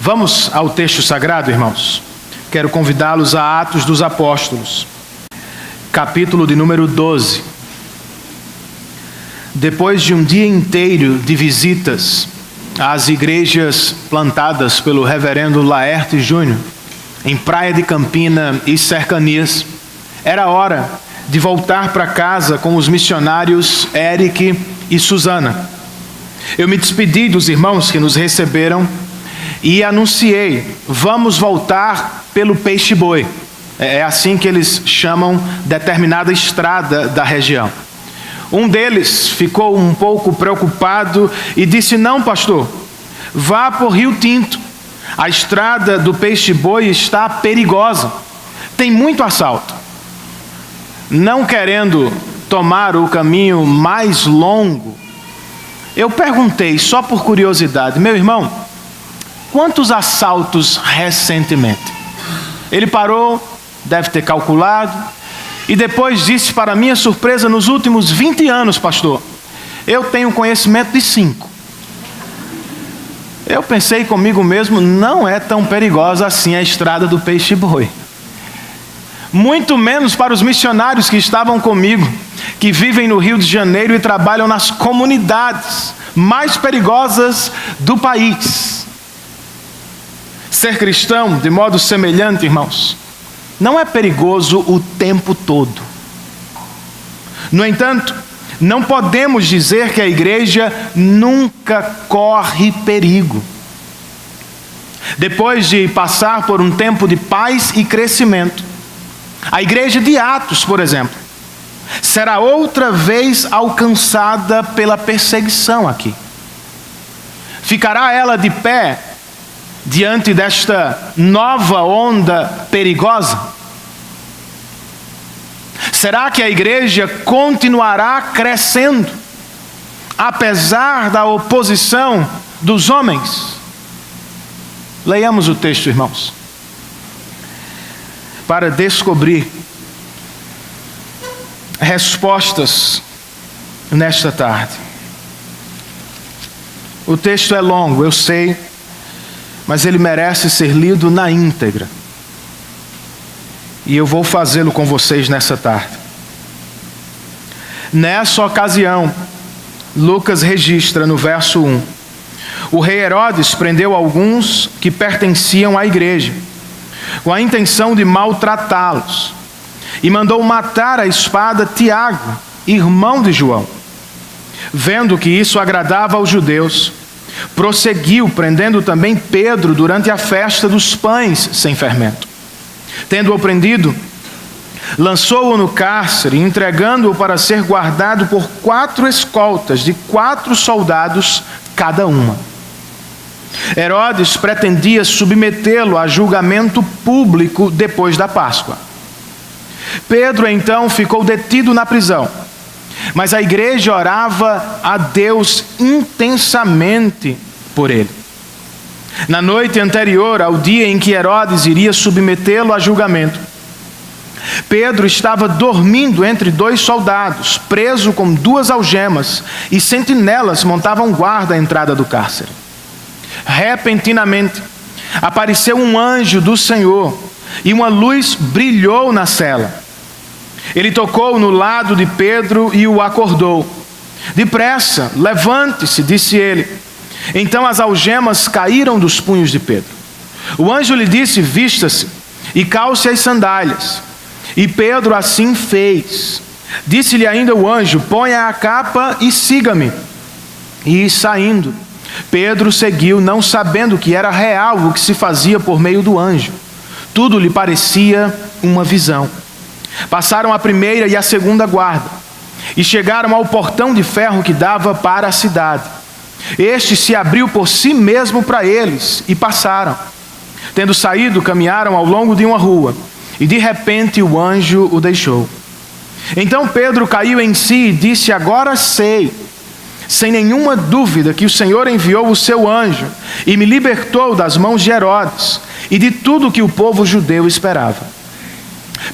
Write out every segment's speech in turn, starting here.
Vamos ao texto sagrado, irmãos. Quero convidá-los a Atos dos Apóstolos, capítulo de número 12. Depois de um dia inteiro de visitas às igrejas plantadas pelo reverendo Laerte Júnior, em Praia de Campina e cercanias, era hora de voltar para casa com os missionários Eric e Susana. Eu me despedi dos irmãos que nos receberam e anunciei: vamos voltar pelo Peixe-Boi. É assim que eles chamam determinada estrada da região. Um deles ficou um pouco preocupado e disse: não, pastor, vá por Rio Tinto. A estrada do Peixe-Boi está perigosa, tem muito assalto. Não querendo tomar o caminho mais longo, eu perguntei, só por curiosidade: meu irmão, quantos assaltos recentemente? Ele parou, deve ter calculado, e depois disse, para minha surpresa: nos últimos 20 anos, pastor, eu tenho conhecimento de 5. Eu pensei comigo mesmo: não é tão perigosa assim a estrada do Peixe-Boi. Muito menos para os missionários que estavam comigo, que vivem no Rio de Janeiro e trabalham nas comunidades mais perigosas do país. Ser cristão, de modo semelhante, irmãos, não é perigoso o tempo todo. No entanto, não podemos dizer que a igreja nunca corre perigo. Depois de passar por um tempo de paz e crescimento, a igreja de Atos, por exemplo, será outra vez alcançada pela perseguição aqui. Ficará ela de pé diante desta nova onda perigosa? Será que a igreja continuará crescendo, apesar da oposição dos homens? Leiamos o texto, irmãos, para descobrir respostas nesta tarde. O texto é longo, eu sei, mas ele merece ser lido na íntegra. E eu vou fazê-lo com vocês nessa tarde. Nessa ocasião, Lucas registra no verso 1: o rei Herodes prendeu alguns que pertenciam à igreja, com a intenção de maltratá-los, e mandou matar à espada Tiago, irmão de João. Vendo que isso agradava aos judeus, prosseguiu prendendo também Pedro durante a festa dos pães sem fermento. Tendo-o prendido, lançou-o no cárcere, entregando-o para ser guardado por 4 escoltas de 4 soldados cada uma. Herodes pretendia submetê-lo a julgamento público depois da Páscoa. Pedro então ficou detido na prisão, mas a igreja orava a Deus intensamente por ele. Na noite anterior ao dia em que Herodes iria submetê-lo a julgamento, Pedro estava dormindo entre 2 soldados, preso com 2 algemas, e sentinelas montavam guarda à entrada do cárcere. Repentinamente, apareceu um anjo do Senhor, e uma luz brilhou na cela. Ele tocou no lado de Pedro e o acordou. Depressa, levante-se, disse ele. Então as algemas caíram dos punhos de Pedro. O anjo lhe disse: vista-se e calce as sandálias. E Pedro assim fez. Disse-lhe ainda o anjo: ponha a capa e siga-me. E saindo, Pedro seguiu, não sabendo que era real o que se fazia por meio do anjo. Tudo lhe parecia uma visão. Passaram a primeira e a segunda guarda, e chegaram ao portão de ferro que dava para a cidade. Este se abriu por si mesmo para eles, e passaram. Tendo saído, caminharam ao longo de uma rua, e de repente o anjo o deixou. Então Pedro caiu em si e disse: agora sei, sem nenhuma dúvida, que o Senhor enviou o seu anjo e me libertou das mãos de Herodes e de tudo que o povo judeu esperava.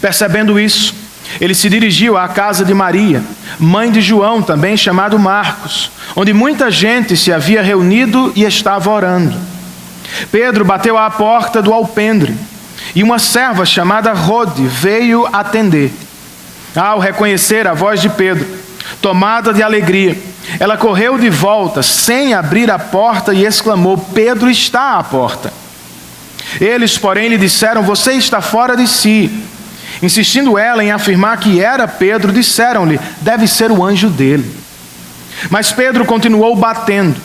Percebendo isso, ele se dirigiu à casa de Maria, mãe de João, também chamado Marcos, onde muita gente se havia reunido e estava orando. Pedro bateu à porta do alpendre, e uma serva chamada Rode veio atender. Ao reconhecer a voz de Pedro, tomada de alegria, ela correu de volta, sem abrir a porta, e exclamou: Pedro está à porta. Eles, porém, lhe disseram: você está fora de si. Insistindo ela em afirmar que era Pedro, disseram-lhe: deve ser o anjo dele. Mas Pedro continuou batendo.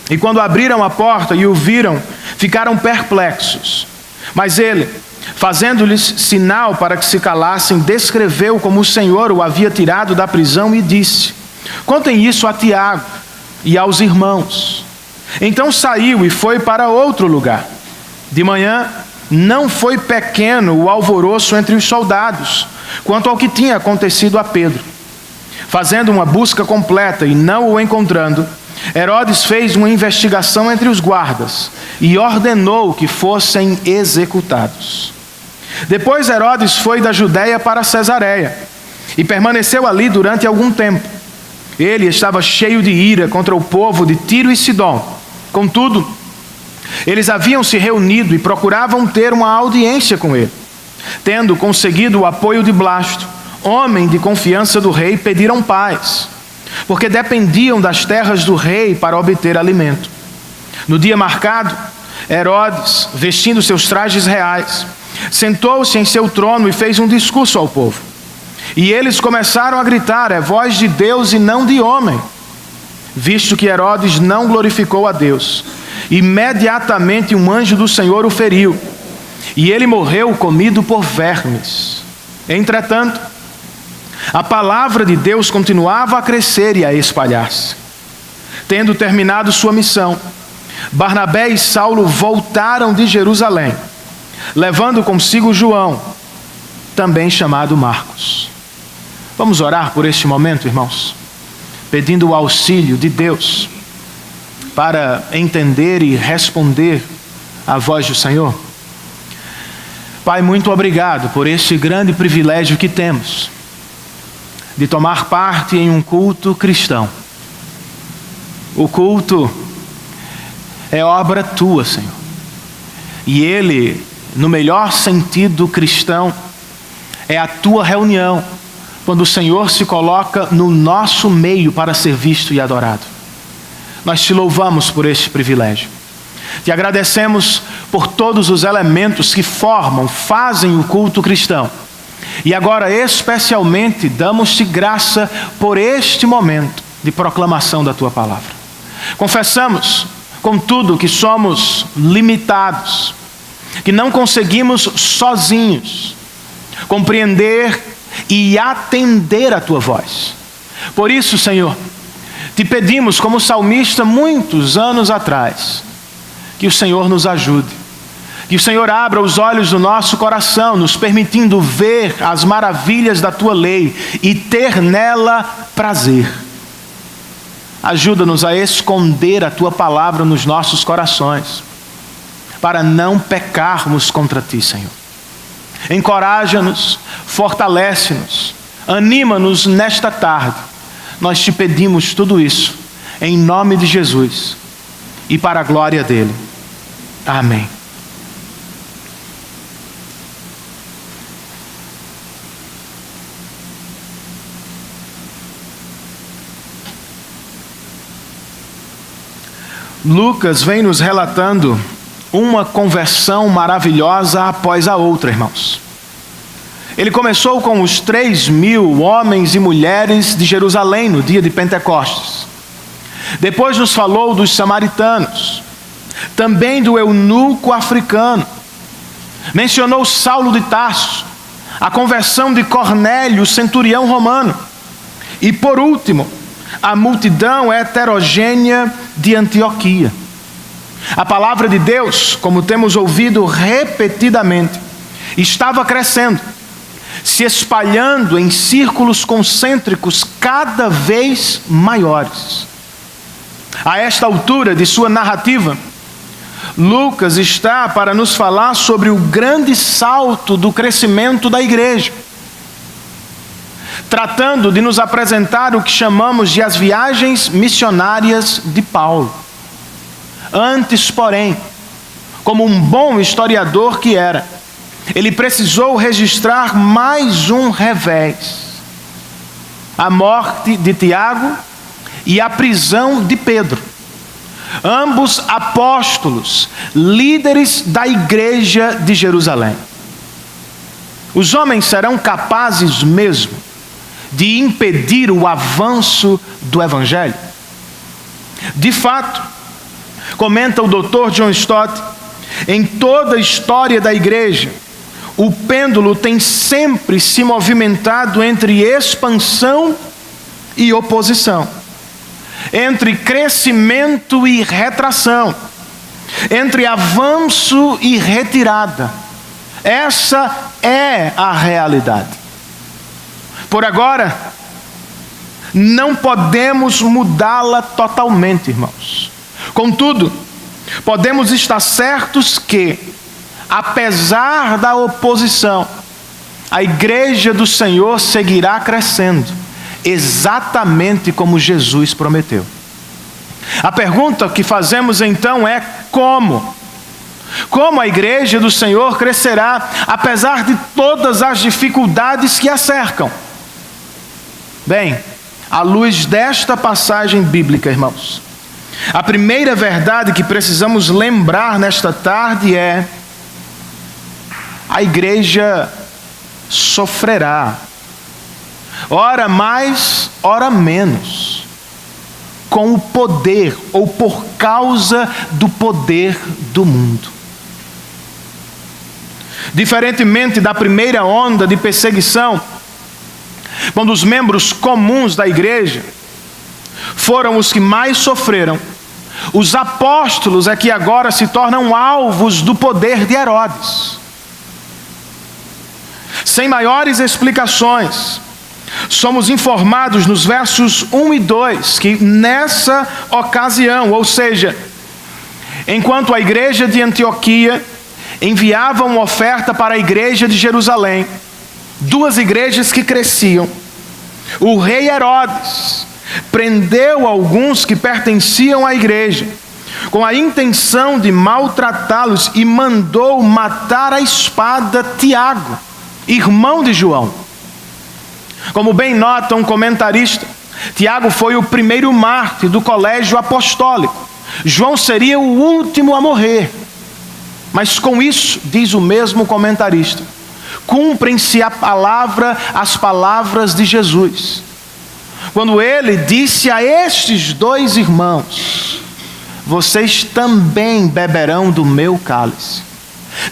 E quando abriram a porta e o viram, ficaram perplexos. Mas ele, fazendo-lhes sinal para que se calassem, descreveu como o Senhor o havia tirado da prisão e disse: contem isso a Tiago e aos irmãos. Então saiu e foi para outro lugar. De manhã, não foi pequeno o alvoroço entre os soldados, quanto ao que tinha acontecido a Pedro. Fazendo uma busca completa e não o encontrando, Herodes fez uma investigação entre os guardas e ordenou que fossem executados. Depois Herodes foi da Judeia para Cesareia e permaneceu ali durante algum tempo. Ele estava cheio de ira contra o povo de Tiro e Sidom. Contudo, eles haviam se reunido e procuravam ter uma audiência com ele. Tendo conseguido o apoio de Blasto, homem de confiança do rei, pediram paz, porque dependiam das terras do rei para obter alimento. No dia marcado, Herodes, vestindo seus trajes reais, sentou-se em seu trono e fez um discurso ao povo. E eles começaram a gritar: é voz de Deus e não de homem. Visto que Herodes não glorificou a Deus, imediatamente um anjo do Senhor o feriu, e ele morreu comido por vermes. Entretanto, a palavra de Deus continuava a crescer e a espalhar-se. Tendo terminado sua missão, Barnabé e Saulo voltaram de Jerusalém, levando consigo João, também chamado Marcos. Vamos orar por este momento, irmãos, pedindo o auxílio de Deus para entender e responder à voz do Senhor. Pai, muito obrigado por este grande privilégio que temos de tomar parte em um culto cristão. O culto é obra tua, Senhor. E ele, no melhor sentido cristão, é a tua reunião, quando o Senhor se coloca no nosso meio para ser visto e adorado. Nós te louvamos por este privilégio. Te agradecemos por todos os elementos que fazem o culto cristão. E agora, especialmente, damos-te graça por este momento de proclamação da tua palavra. Confessamos, contudo, que somos limitados, que não conseguimos sozinhos compreender e atender a tua voz. Por isso, Senhor, te pedimos, como salmista muitos anos atrás, que o Senhor nos ajude. Que o Senhor abra os olhos do nosso coração, nos permitindo ver as maravilhas da tua lei e ter nela prazer. Ajuda-nos a esconder a tua palavra nos nossos corações, para não pecarmos contra ti, Senhor. Encoraja-nos, fortalece-nos, anima-nos nesta tarde. Nós te pedimos tudo isso, em nome de Jesus e para a glória dele. Amém. Lucas vem nos relatando uma conversão maravilhosa após a outra, irmãos. Ele começou com os 3.000 homens e mulheres de Jerusalém no dia de Pentecostes. Depois nos falou dos samaritanos, também do eunuco africano. Mencionou Saulo de Tarso, a conversão de Cornélio, centurião romano. E por último, a multidão heterogênea de Antioquia. A palavra de Deus, como temos ouvido repetidamente, estava crescendo, se espalhando em círculos concêntricos cada vez maiores. A esta altura de sua narrativa, Lucas está para nos falar sobre o grande salto do crescimento da igreja, tratando de nos apresentar o que chamamos de as viagens missionárias de Paulo. Antes, porém, como um bom historiador que era, ele precisou registrar mais um revés: a morte de Tiago e a prisão de Pedro. Ambos apóstolos, líderes da igreja de Jerusalém. Os homens serão capazes mesmo de impedir o avanço do evangelho? De fato, comenta o Dr. John Stott, em toda a história da igreja, o pêndulo tem sempre se movimentado entre expansão e oposição, entre crescimento e retração, entre avanço e retirada. Essa é a realidade. Por agora, não podemos mudá-la totalmente, irmãos. Contudo, podemos estar certos que, apesar da oposição, a igreja do Senhor seguirá crescendo, exatamente como Jesus prometeu. A pergunta que fazemos então é: como? Como a igreja do Senhor crescerá, apesar de todas as dificuldades que a cercam? Bem, à luz desta passagem bíblica, irmãos, a primeira verdade que precisamos lembrar nesta tarde é: a igreja sofrerá, ora mais, ora menos, com o poder ou por causa do poder do mundo. Diferentemente da primeira onda de perseguição, quando os membros comuns da igreja foram os que mais sofreram, os apóstolos é que agora se tornam alvos do poder de Herodes. Sem maiores explicações, somos informados nos versos 1 e 2 que nessa ocasião, ou seja, enquanto a igreja de Antioquia enviava uma oferta para a igreja de Jerusalém, duas igrejas que cresciam, o rei Herodes prendeu alguns que pertenciam à igreja, com a intenção de maltratá-los, e mandou matar a espada Tiago, irmão de João. Como bem nota um comentarista, Tiago foi o primeiro mártir do colégio apostólico. João seria o último a morrer. Mas com isso, diz o mesmo comentarista, cumprem-se as palavras de Jesus, quando ele disse a estes dois irmãos: vocês também beberão do meu cálice,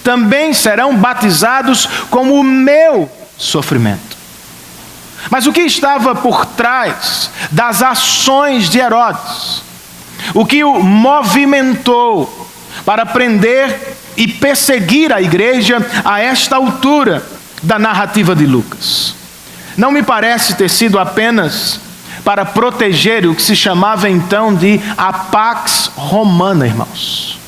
também serão batizados com o meu sofrimento. Mas o que estava por trás das ações de Herodes? O que o movimentou para prender e perseguir a igreja a esta altura da narrativa de Lucas? Não me parece ter sido apenas para proteger o que se chamava então de a Pax Romana, irmãos.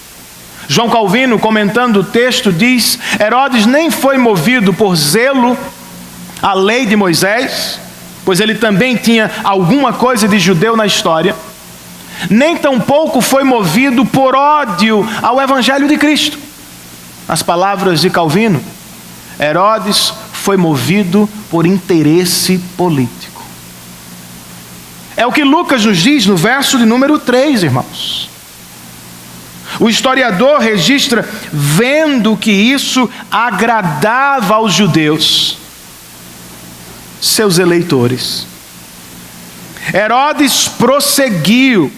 João Calvino, comentando o texto, diz: Herodes nem foi movido por zelo à lei de Moisés, pois ele também tinha alguma coisa de judeu na história, nem tampouco foi movido por ódio ao evangelho de Cristo. Nas palavras de Calvino, Herodes foi movido por interesse político. É o que Lucas nos diz no verso de número 3, irmãos. O historiador registra: vendo que isso agradava aos judeus, seus eleitores, Herodes prosseguiu,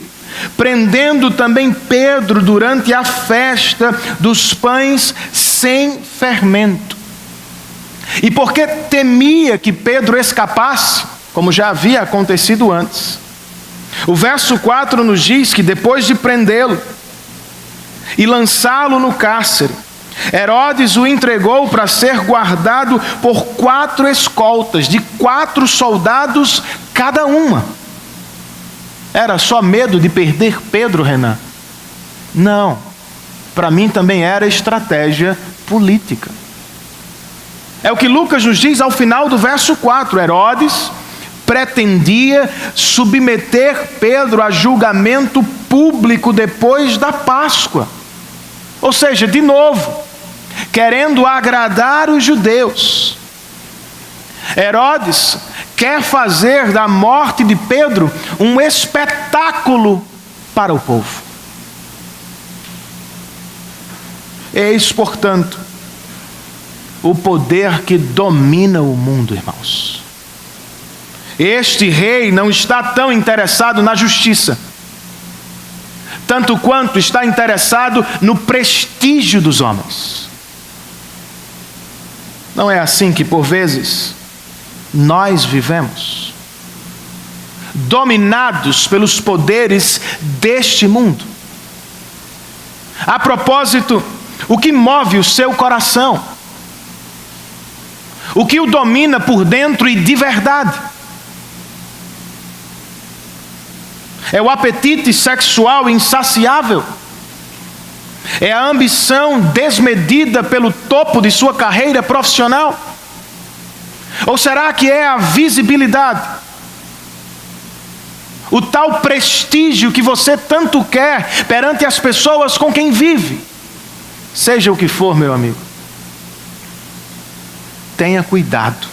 prendendo também Pedro durante a festa dos pães sem fermento. E porque temia que Pedro escapasse, como já havia acontecido antes, o verso 4 nos diz que depois de prendê-lo e lançá-lo no cárcere, Herodes o entregou para ser guardado por 4 escoltas, de 4 soldados cada uma. Era só medo de perder Pedro, Renan? Não. Para mim também era estratégia política. É o que Lucas nos diz ao final do verso 4. Herodes pretendia submeter Pedro a julgamento público depois da Páscoa. Ou seja, de novo, querendo agradar os judeus, Herodes quer fazer da morte de Pedro um espetáculo para o povo. Eis, portanto, o poder que domina o mundo, irmãos. Este rei não está tão interessado na justiça, tanto quanto está interessado no prestígio dos homens. Não é assim que, por vezes, nós vivemos, dominados pelos poderes deste mundo. A propósito, o que move o seu coração? O que o domina por dentro e de verdade? É o apetite sexual insaciável? É a ambição desmedida pelo topo de sua carreira profissional? Ou será que é a visibilidade? O tal prestígio que você tanto quer perante as pessoas com quem vive? Seja o que for, meu amigo, tenha cuidado,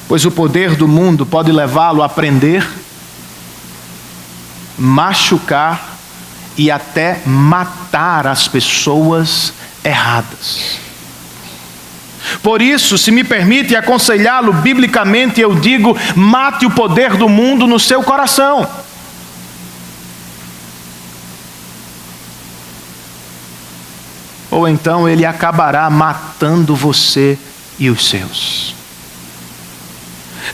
pois o poder do mundo pode levá-lo a prender, machucar e até matar as pessoas erradas. Por isso, se me permite aconselhá-lo biblicamente, eu digo: mate o poder do mundo no seu coração. Ou então ele acabará matando você e os seus.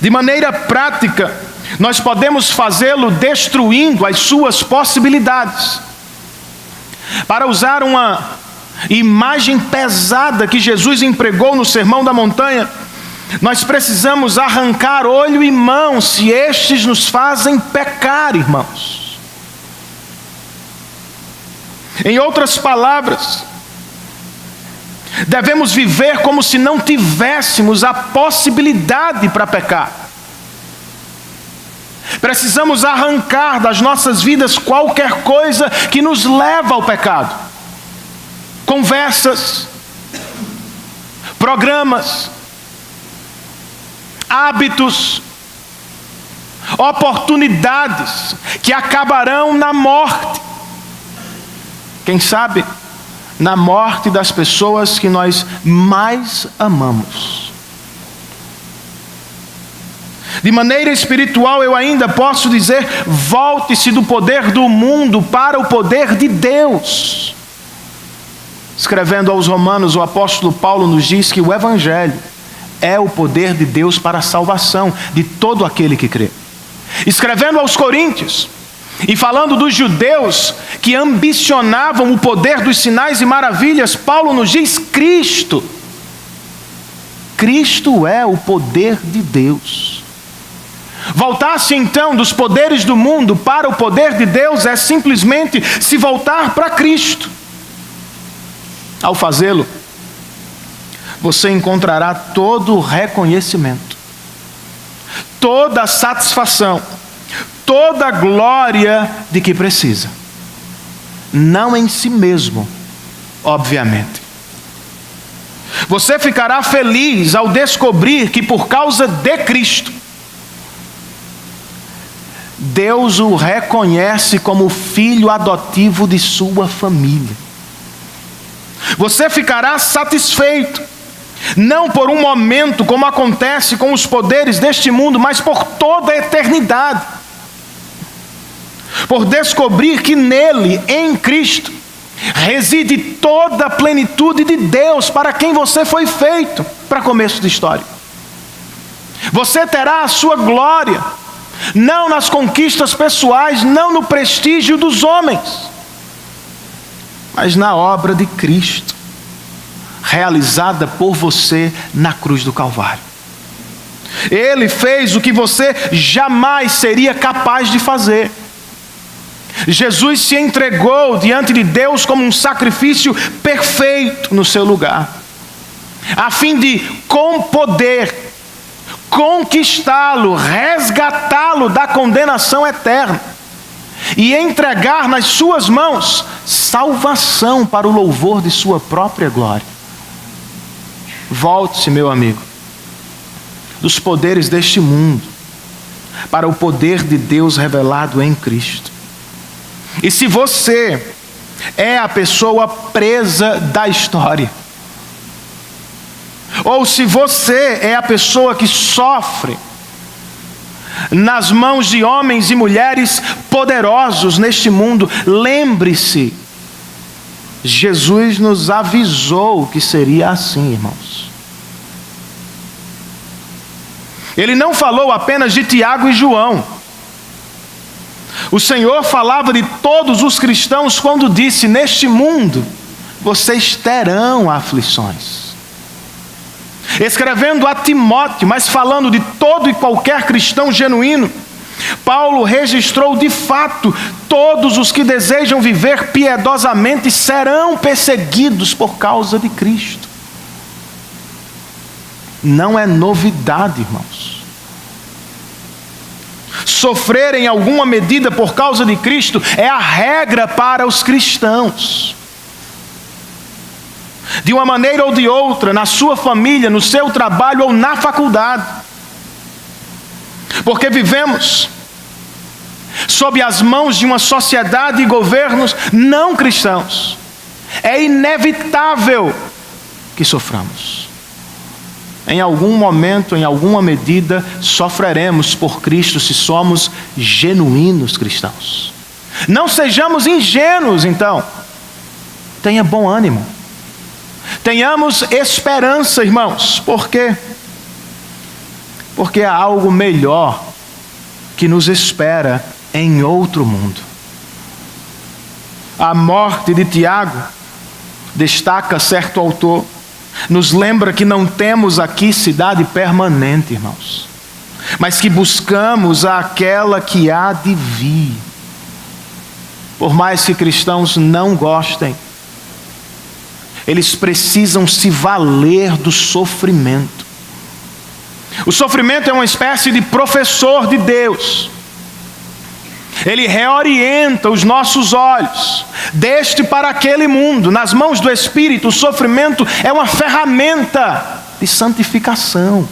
De maneira prática, nós podemos fazê-lo destruindo as suas possibilidades. Para usar uma imagem pesada que Jesus empregou no Sermão da Montanha, nós precisamos arrancar olho e mão se estes nos fazem pecar, irmãos. Em outras palavras, devemos viver como se não tivéssemos a possibilidade para pecar. Precisamos arrancar das nossas vidas qualquer coisa que nos leva ao pecado. Conversas, programas, hábitos, oportunidades que acabarão na morte. Quem sabe, na morte das pessoas que nós mais amamos. De maneira espiritual, eu ainda posso dizer: volte-se do poder do mundo para o poder de Deus. Escrevendo aos Romanos, o apóstolo Paulo nos diz que o Evangelho é o poder de Deus para a salvação de todo aquele que crê. Escrevendo aos Coríntios, e falando dos judeus que ambicionavam o poder dos sinais e maravilhas, Paulo nos diz: Cristo é o poder de Deus. Voltar-se então dos poderes do mundo para o poder de Deus é simplesmente se voltar para Cristo. Ao fazê-lo, você encontrará todo o reconhecimento, toda a satisfação, toda a glória de que precisa. Não em si mesmo, obviamente. Você ficará feliz ao descobrir que, por causa de Cristo, Deus o reconhece como filho adotivo de sua família. Você ficará satisfeito, não por um momento, como acontece com os poderes deste mundo, mas por toda a eternidade. Por descobrir que nele, em Cristo, reside toda a plenitude de Deus para quem você foi feito, para começo de história. Você terá a sua glória, não nas conquistas pessoais, não no prestígio dos homens, mas na obra de Cristo, realizada por você na cruz do Calvário. Ele fez o que você jamais seria capaz de fazer. Jesus se entregou diante de Deus como um sacrifício perfeito no seu lugar, a fim de, com poder, conquistá-lo, resgatá-lo da condenação eterna e entregar nas suas mãos salvação para o louvor de sua própria glória. Volte-se, meu amigo, dos poderes deste mundo para o poder de Deus revelado em Cristo. E se você é a pessoa presa da história, ou se você é a pessoa que sofre nas mãos de homens e mulheres poderosos neste mundo, lembre-se, Jesus nos avisou que seria assim, irmãos. Ele não falou apenas de Tiago e João. O Senhor falava de todos os cristãos quando disse: neste mundo vocês terão aflições. Escrevendo a Timóteo, mas falando de todo e qualquer cristão genuíno, Paulo registrou de fato: todos os que desejam viver piedosamente serão perseguidos por causa de Cristo. Não é novidade, irmãos. Sofrer em alguma medida por causa de Cristo é a regra para os cristãos. De uma maneira ou de outra, na sua família, no seu trabalho ou na faculdade. Porque vivemos sob as mãos de uma sociedade e governos não cristãos. É inevitável que soframos. Em algum momento, em alguma medida, sofreremos por Cristo se somos genuínos cristãos. Não sejamos ingênuos, então. Tenha bom ânimo. Tenhamos esperança, irmãos. Por quê? Porque há algo melhor que nos espera em outro mundo. A morte de Tiago, destaca certo autor, nos lembra que não temos aqui cidade permanente, irmãos, mas que buscamos aquela que há de vir. Por mais que cristãos não gostem, eles precisam se valer do sofrimento. O sofrimento é uma espécie de professor de Deus. Ele reorienta os nossos olhos deste para aquele mundo. Nas mãos do Espírito, o sofrimento é uma ferramenta de santificação.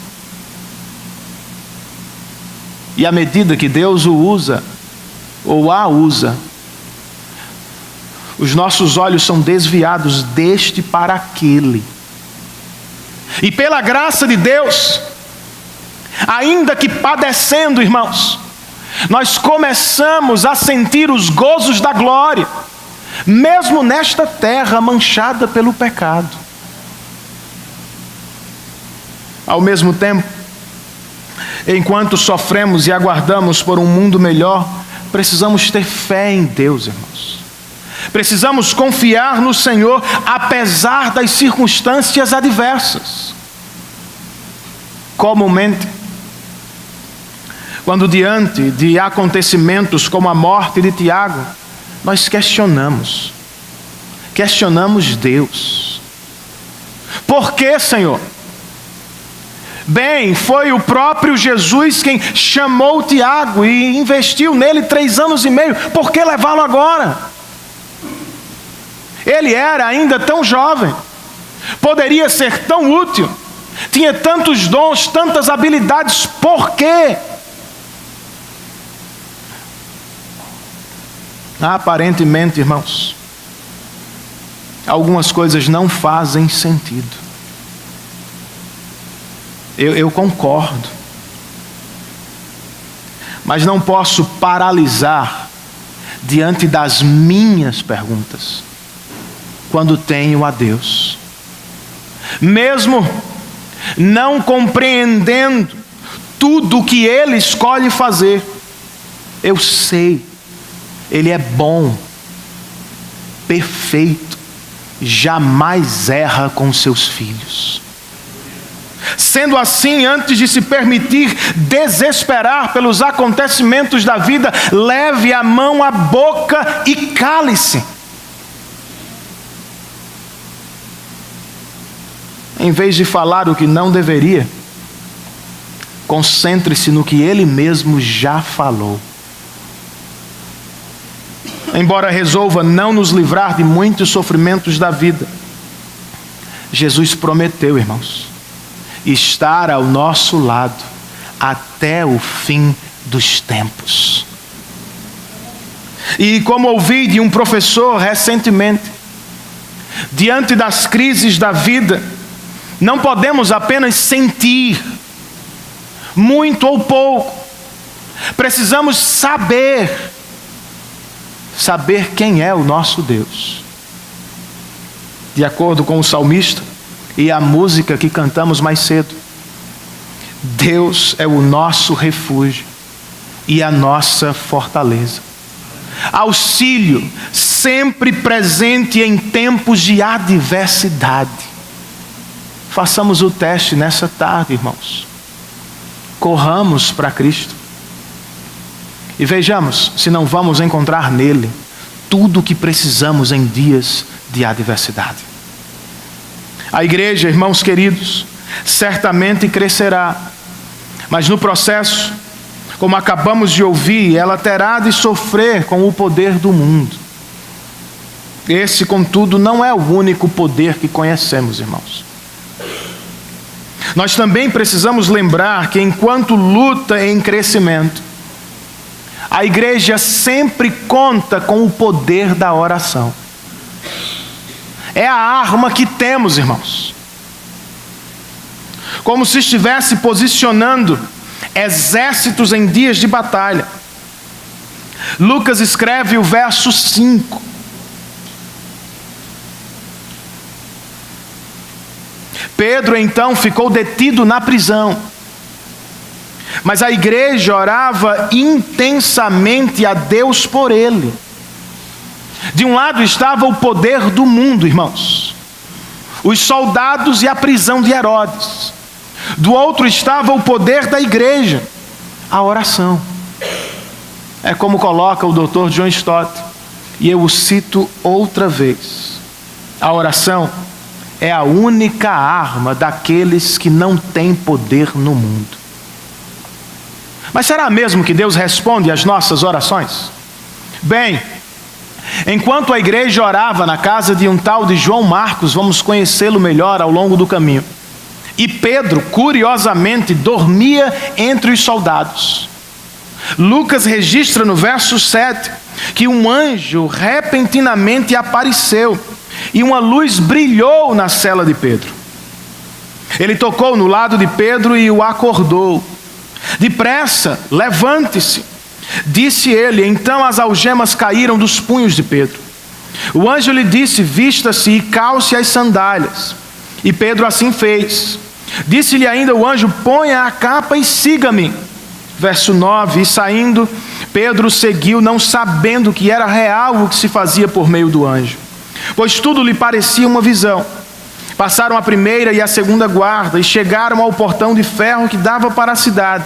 E à medida que Deus o usa, ou a usa, os nossos olhos são desviados deste para aquele. E pela graça de Deus, ainda que padecendo, irmãos, nós começamos a sentir os gozos da glória, mesmo nesta terra manchada pelo pecado. Ao mesmo tempo, enquanto sofremos e aguardamos por um mundo melhor, precisamos ter fé em Deus, irmãos. Precisamos confiar no Senhor, apesar das circunstâncias adversas. Comumente, quando diante de acontecimentos como a morte de Tiago, nós questionamos Deus. Por que, Senhor? Bem, foi o próprio Jesus quem chamou Tiago e investiu nele 3 anos e meio. Por que levá-lo agora? Ele era ainda tão jovem, poderia ser tão útil, tinha tantos dons, tantas habilidades. Por quê? Aparentemente, irmãos, algumas coisas não fazem sentido. Eu concordo, mas não posso paralisar diante das minhas perguntas quando tenho a Deus. Mesmo não compreendendo tudo o que Ele escolhe fazer, eu sei, Ele é bom, perfeito, jamais erra com seus filhos. Sendo assim, antes de se permitir desesperar pelos acontecimentos da vida, leve a mão à boca e cale-se. Em vez de falar o que não deveria, concentre-se no que Ele mesmo já falou. embora resolva não nos livrar de muitos sofrimentos da vida, Jesus prometeu, irmãos, estar ao nosso lado até o fim dos tempos. E como ouvi de um professor recentemente, diante das crises da vida, não podemos apenas sentir, muito ou pouco. Precisamos saber quem é o nosso Deus. De acordo com o salmista e a música que cantamos mais cedo, Deus é o nosso refúgio e a nossa fortaleza. Auxílio sempre presente em tempos de adversidade. Façamos o teste nessa tarde, irmãos. Corramos para Cristo e vejamos se não vamos encontrar nele tudo o que precisamos em dias de adversidade. A igreja, irmãos queridos, certamente crescerá, mas no processo, como acabamos de ouvir, ela terá de sofrer com o poder do mundo. Esse, contudo, não é o único poder que conhecemos, irmãos. Nós também precisamos lembrar que enquanto luta em crescimento, a igreja sempre conta com o poder da oração. É a arma que temos, irmãos. Como se estivesse posicionando exércitos em dias de batalha. Lucas escreve o verso 5. Pedro então ficou detido na prisão, mas a igreja orava intensamente a Deus por ele. De um lado estava o poder do mundo, irmãos, os soldados e a prisão de Herodes. Do outro estava o poder da igreja, a oração. É como coloca o Dr. John Stott, e eu o cito outra vez: a oração é a única arma daqueles que não têm poder no mundo. Mas será mesmo que Deus responde às nossas orações? Bem, enquanto a igreja orava na casa de um tal de João Marcos, vamos conhecê-lo melhor ao longo do caminho, e Pedro, curiosamente, dormia entre os soldados. Lucas registra no verso 7 que um anjo repentinamente apareceu e uma luz brilhou na cela de Pedro. Ele tocou no lado de Pedro e o acordou. Depressa, levante-se, disse ele. Então as algemas caíram dos punhos de Pedro. O anjo lhe disse: vista-se e calce as sandálias. E Pedro assim fez. Disse-lhe ainda o anjo: ponha a capa e siga-me. Verso 9, e saindo, Pedro seguiu, não sabendo que era real o que se fazia por meio do anjo, pois tudo lhe parecia uma visão. Passaram a primeira e a segunda guarda e chegaram ao portão de ferro que dava para a cidade.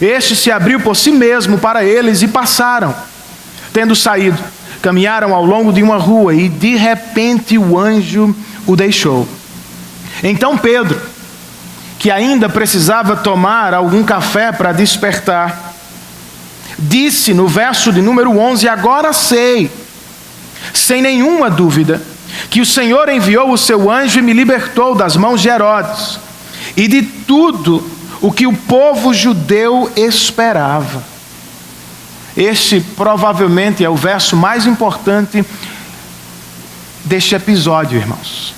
Este se abriu por si mesmo para eles e passaram. Tendo saído, caminharam ao longo de uma rua e de repente o anjo o deixou. Então Pedro, que ainda precisava tomar algum café para despertar, disse no verso de número 11: agora sei, sem nenhuma dúvida, que o Senhor enviou o seu anjo e me libertou das mãos de Herodes e de tudo o que o povo judeu esperava. Este provavelmente é o verso mais importante deste episódio, irmãos,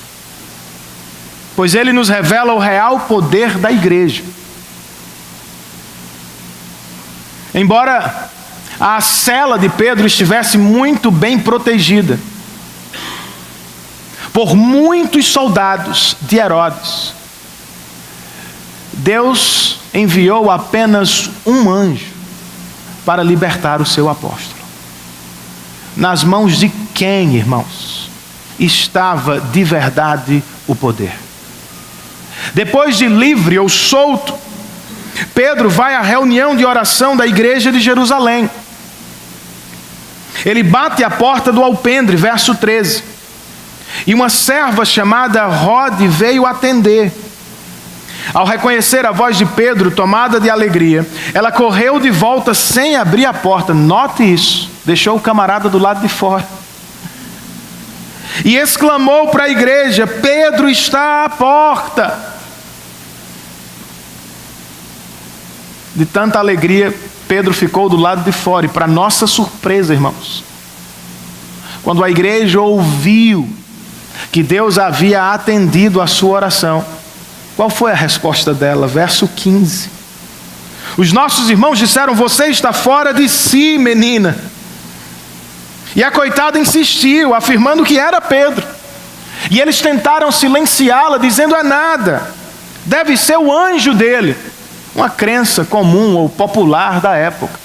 pois ele nos revela o real poder da igreja. Embora a cela de Pedro estivesse muito bem protegida por muitos soldados de Herodes, Deus enviou apenas um anjo para libertar o seu apóstolo. Nas mãos de quem, irmãos, estava de verdade o poder? Depois de livre ou solto, Pedro vai à reunião de oração da igreja de Jerusalém. Ele bate à porta do alpendre, verso 13. E uma serva chamada Rode veio atender. Ao reconhecer a voz de Pedro, tomada de alegria, ela correu de volta sem abrir a porta. Note isso. deixou o camarada do lado de fora. E exclamou para a igreja: Pedro está à porta. De tanta alegria, Pedro ficou do lado de fora. E para nossa surpresa, irmãos, quando a igreja ouviu que Deus havia atendido a sua oração, qual foi a resposta dela? Verso 15. Os nossos irmãos disseram: você está fora de si, menina. E a coitada insistiu, afirmando que era Pedro. E eles tentaram silenciá-la, dizendo: é nada, deve ser o anjo dele. Uma crença comum ou popular da época.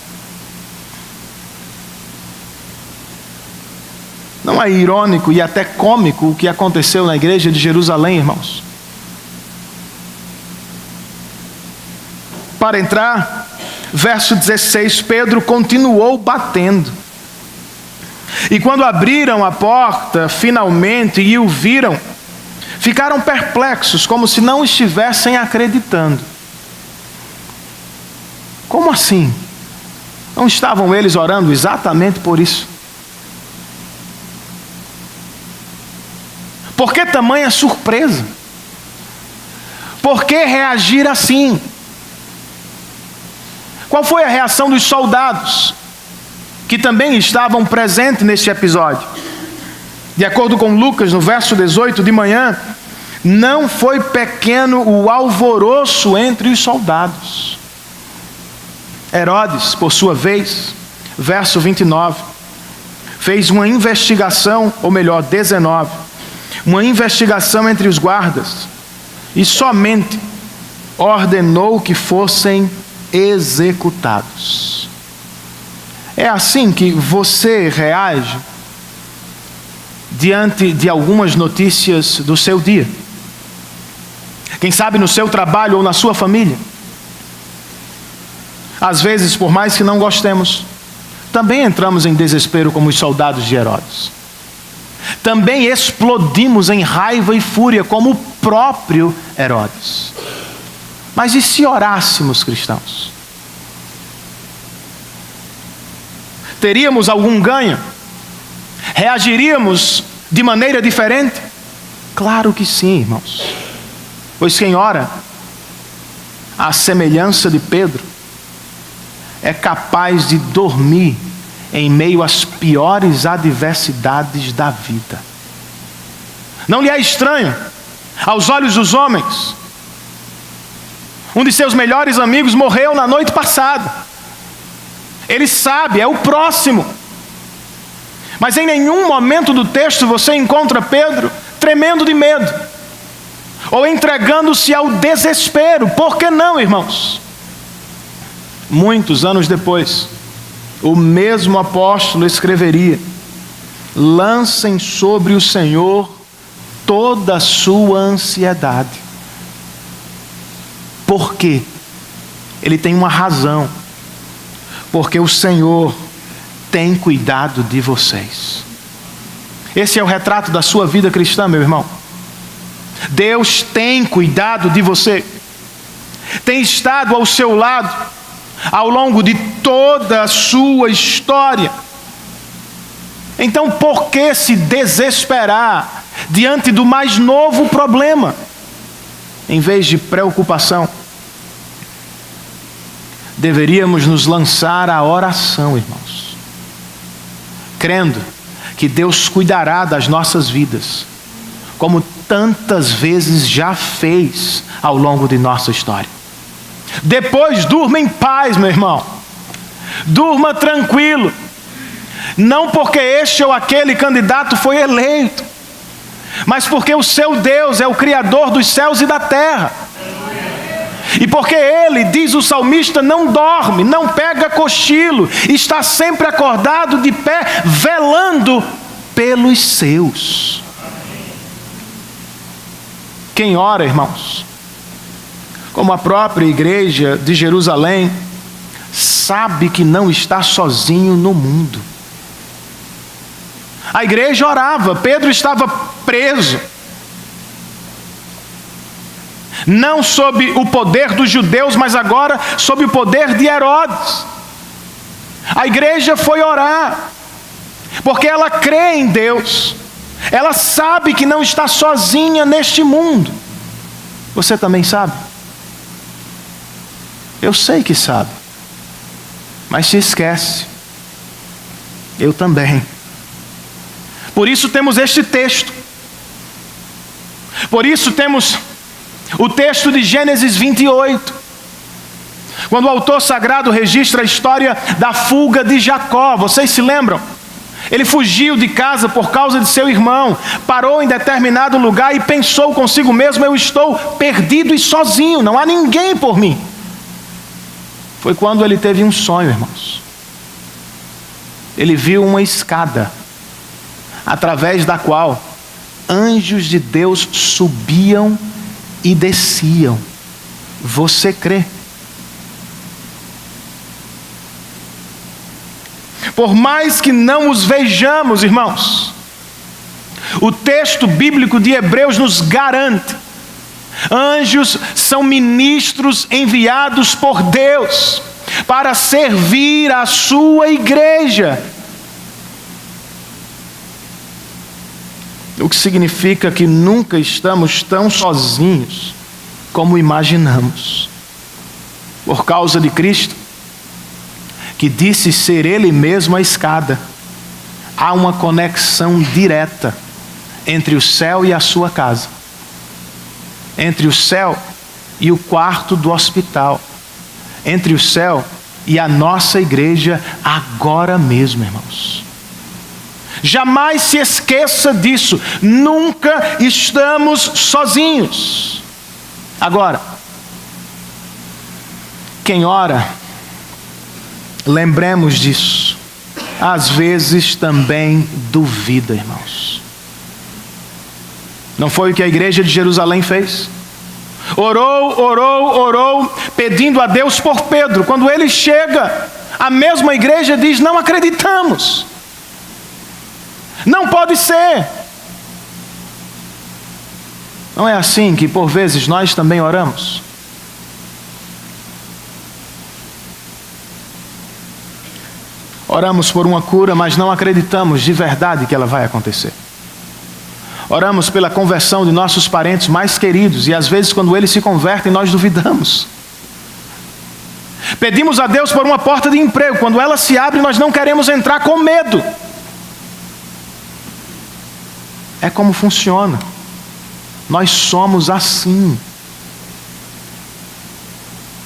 Não é irônico e até cômico o que aconteceu na igreja de Jerusalém, irmãos? Para entrar, verso 16, Pedro continuou batendo. E quando abriram a porta, finalmente, e o viram, ficaram perplexos, como se não estivessem acreditando. Como assim? Não estavam eles orando exatamente por isso? Por que tamanha surpresa? Por que reagir assim? Qual foi a reação dos soldados, que também estavam presentes neste episódio? De acordo com Lucas, no verso 18, de manhã, não foi pequeno o alvoroço entre os soldados. Herodes, por sua vez, verso 29, fez uma investigação, ou melhor, 19, uma investigação entre os guardas, e somente ordenou que fossem executados. É assim que você reage diante de algumas notícias do seu dia? Quem sabe no seu trabalho ou na sua família? Às vezes, por mais que não gostemos, também entramos em desespero como os soldados de Herodes. Também explodimos em raiva e fúria como o próprio Herodes. Mas e se orássemos, cristãos? Teríamos algum ganho? Reagiríamos de maneira diferente? Claro que sim, irmãos. Pois quem ora, à semelhança de Pedro, é capaz de dormir em meio às piores adversidades da vida. Não lhe é estranho, aos olhos dos homens, um de seus melhores amigos morreu na noite passada. Ele sabe, é o próximo. Mas em nenhum momento do texto você encontra Pedro tremendo de medo, ou entregando-se ao desespero. Por que não, irmãos? Muitos anos depois, o mesmo apóstolo escreveria: lancem sobre o Senhor toda a sua ansiedade. Por quê? Ele tem uma razão. Porque o Senhor tem cuidado de vocês. Esse é o retrato da sua vida cristã, meu irmão. Deus tem cuidado de você. Tem estado ao seu lado ao longo de toda a sua história. Então, por que se desesperar diante do mais novo problema, em vez de preocupação? Deveríamos nos lançar à oração, irmãos, crendo que Deus cuidará das nossas vidas, como tantas vezes já fez ao longo de nossa história. Depois, durma em paz, meu irmão. Durma tranquilo. Não porque este ou aquele candidato foi eleito, mas porque o seu Deus é o Criador dos céus e da terra. E porque Ele, diz o salmista, não dorme, não pega cochilo, está sempre acordado de pé, velando pelos seus. Quem ora, irmãos, como a própria igreja de Jerusalém, sabe que não está sozinho no mundo. A igreja orava, Pedro estava preso, não sob o poder dos judeus, mas agora sob o poder de Herodes. A igreja foi orar. porque ela crê em Deus. Ela sabe que não está sozinha neste mundo. Você também sabe? Eu sei que sabe, mas se esquece. Eu também. Por isso temos este texto. Por isso temos o texto de Gênesis 28. Quando o autor sagrado registra a história da fuga de Jacó. Vocês se lembram? Ele fugiu de casa por causa de seu irmão. Parou em determinado lugar e pensou consigo mesmo: eu estou perdido e sozinho, não há ninguém por mim. Foi quando ele teve um sonho, irmãos. Ele viu uma escada, através da qual anjos de Deus subiam e desciam. Você crê? Por mais que não os vejamos, irmãos, o texto bíblico de Hebreus nos garante: anjos são ministros enviados por Deus para servir a sua igreja. O que significa que nunca estamos tão sozinhos como imaginamos. Por causa de Cristo, que disse ser Ele mesmo a escada, há uma conexão direta entre o céu e a sua casa, entre o céu e o quarto do hospital, entre o céu e a nossa igreja agora mesmo, irmãos. Jamais se esqueça disso. Nunca estamos sozinhos. Agora, quem ora, lembremos disso, às vezes também duvida, irmãos. Não foi o que a igreja de Jerusalém fez? Orou, pedindo a Deus por Pedro. Quando ele chega, a mesma igreja diz: não acreditamos. Não pode ser. Não é assim que por vezes nós também oramos? Oramos por uma cura, mas não acreditamos de verdade que ela vai acontecer. Oramos pela conversão de nossos parentes mais queridos, e às vezes quando eles se convertem, nós duvidamos. Pedimos a Deus por uma porta de emprego, quando ela se abre, nós não queremos entrar com medo. É como funciona. Nós somos assim.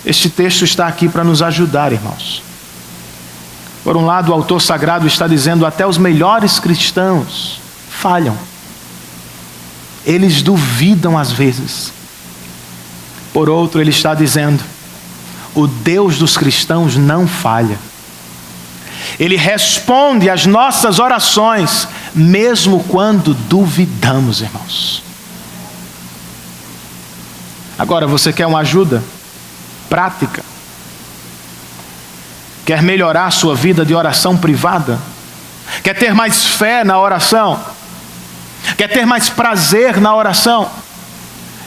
Este texto está aqui para nos ajudar, irmãos. Por um lado, o autor sagrado está dizendo: até os melhores cristãos falham. Eles duvidam às vezes. Por outro, ele está dizendo: o Deus dos cristãos não falha. Ele responde às nossas orações, mesmo quando duvidamos, irmãos. Agora, você quer uma ajuda prática? Quer melhorar a sua vida de oração privada? Quer ter mais fé na oração? Quer ter mais prazer na oração?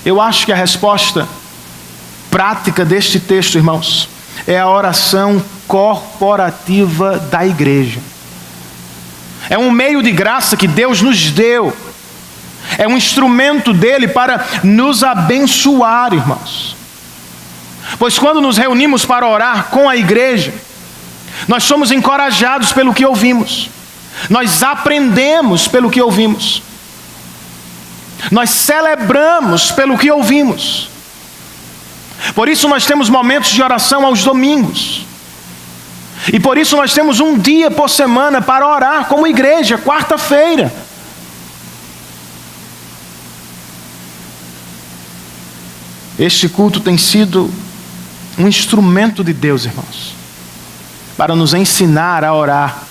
Eu acho que a resposta prática deste texto, irmãos, é a oração corporativa da igreja. É um meio de graça que Deus nos deu. É um instrumento dele para nos abençoar, irmãos. Pois quando nos reunimos para orar com a igreja, nós somos encorajados pelo que ouvimos. Nós aprendemos pelo que ouvimos. Nós celebramos pelo que ouvimos. Por isso nós temos momentos de oração aos domingos. E por isso nós temos um dia por semana para orar como igreja, quarta-feira. Este culto tem sido um instrumento de Deus, irmãos, para nos ensinar a orar,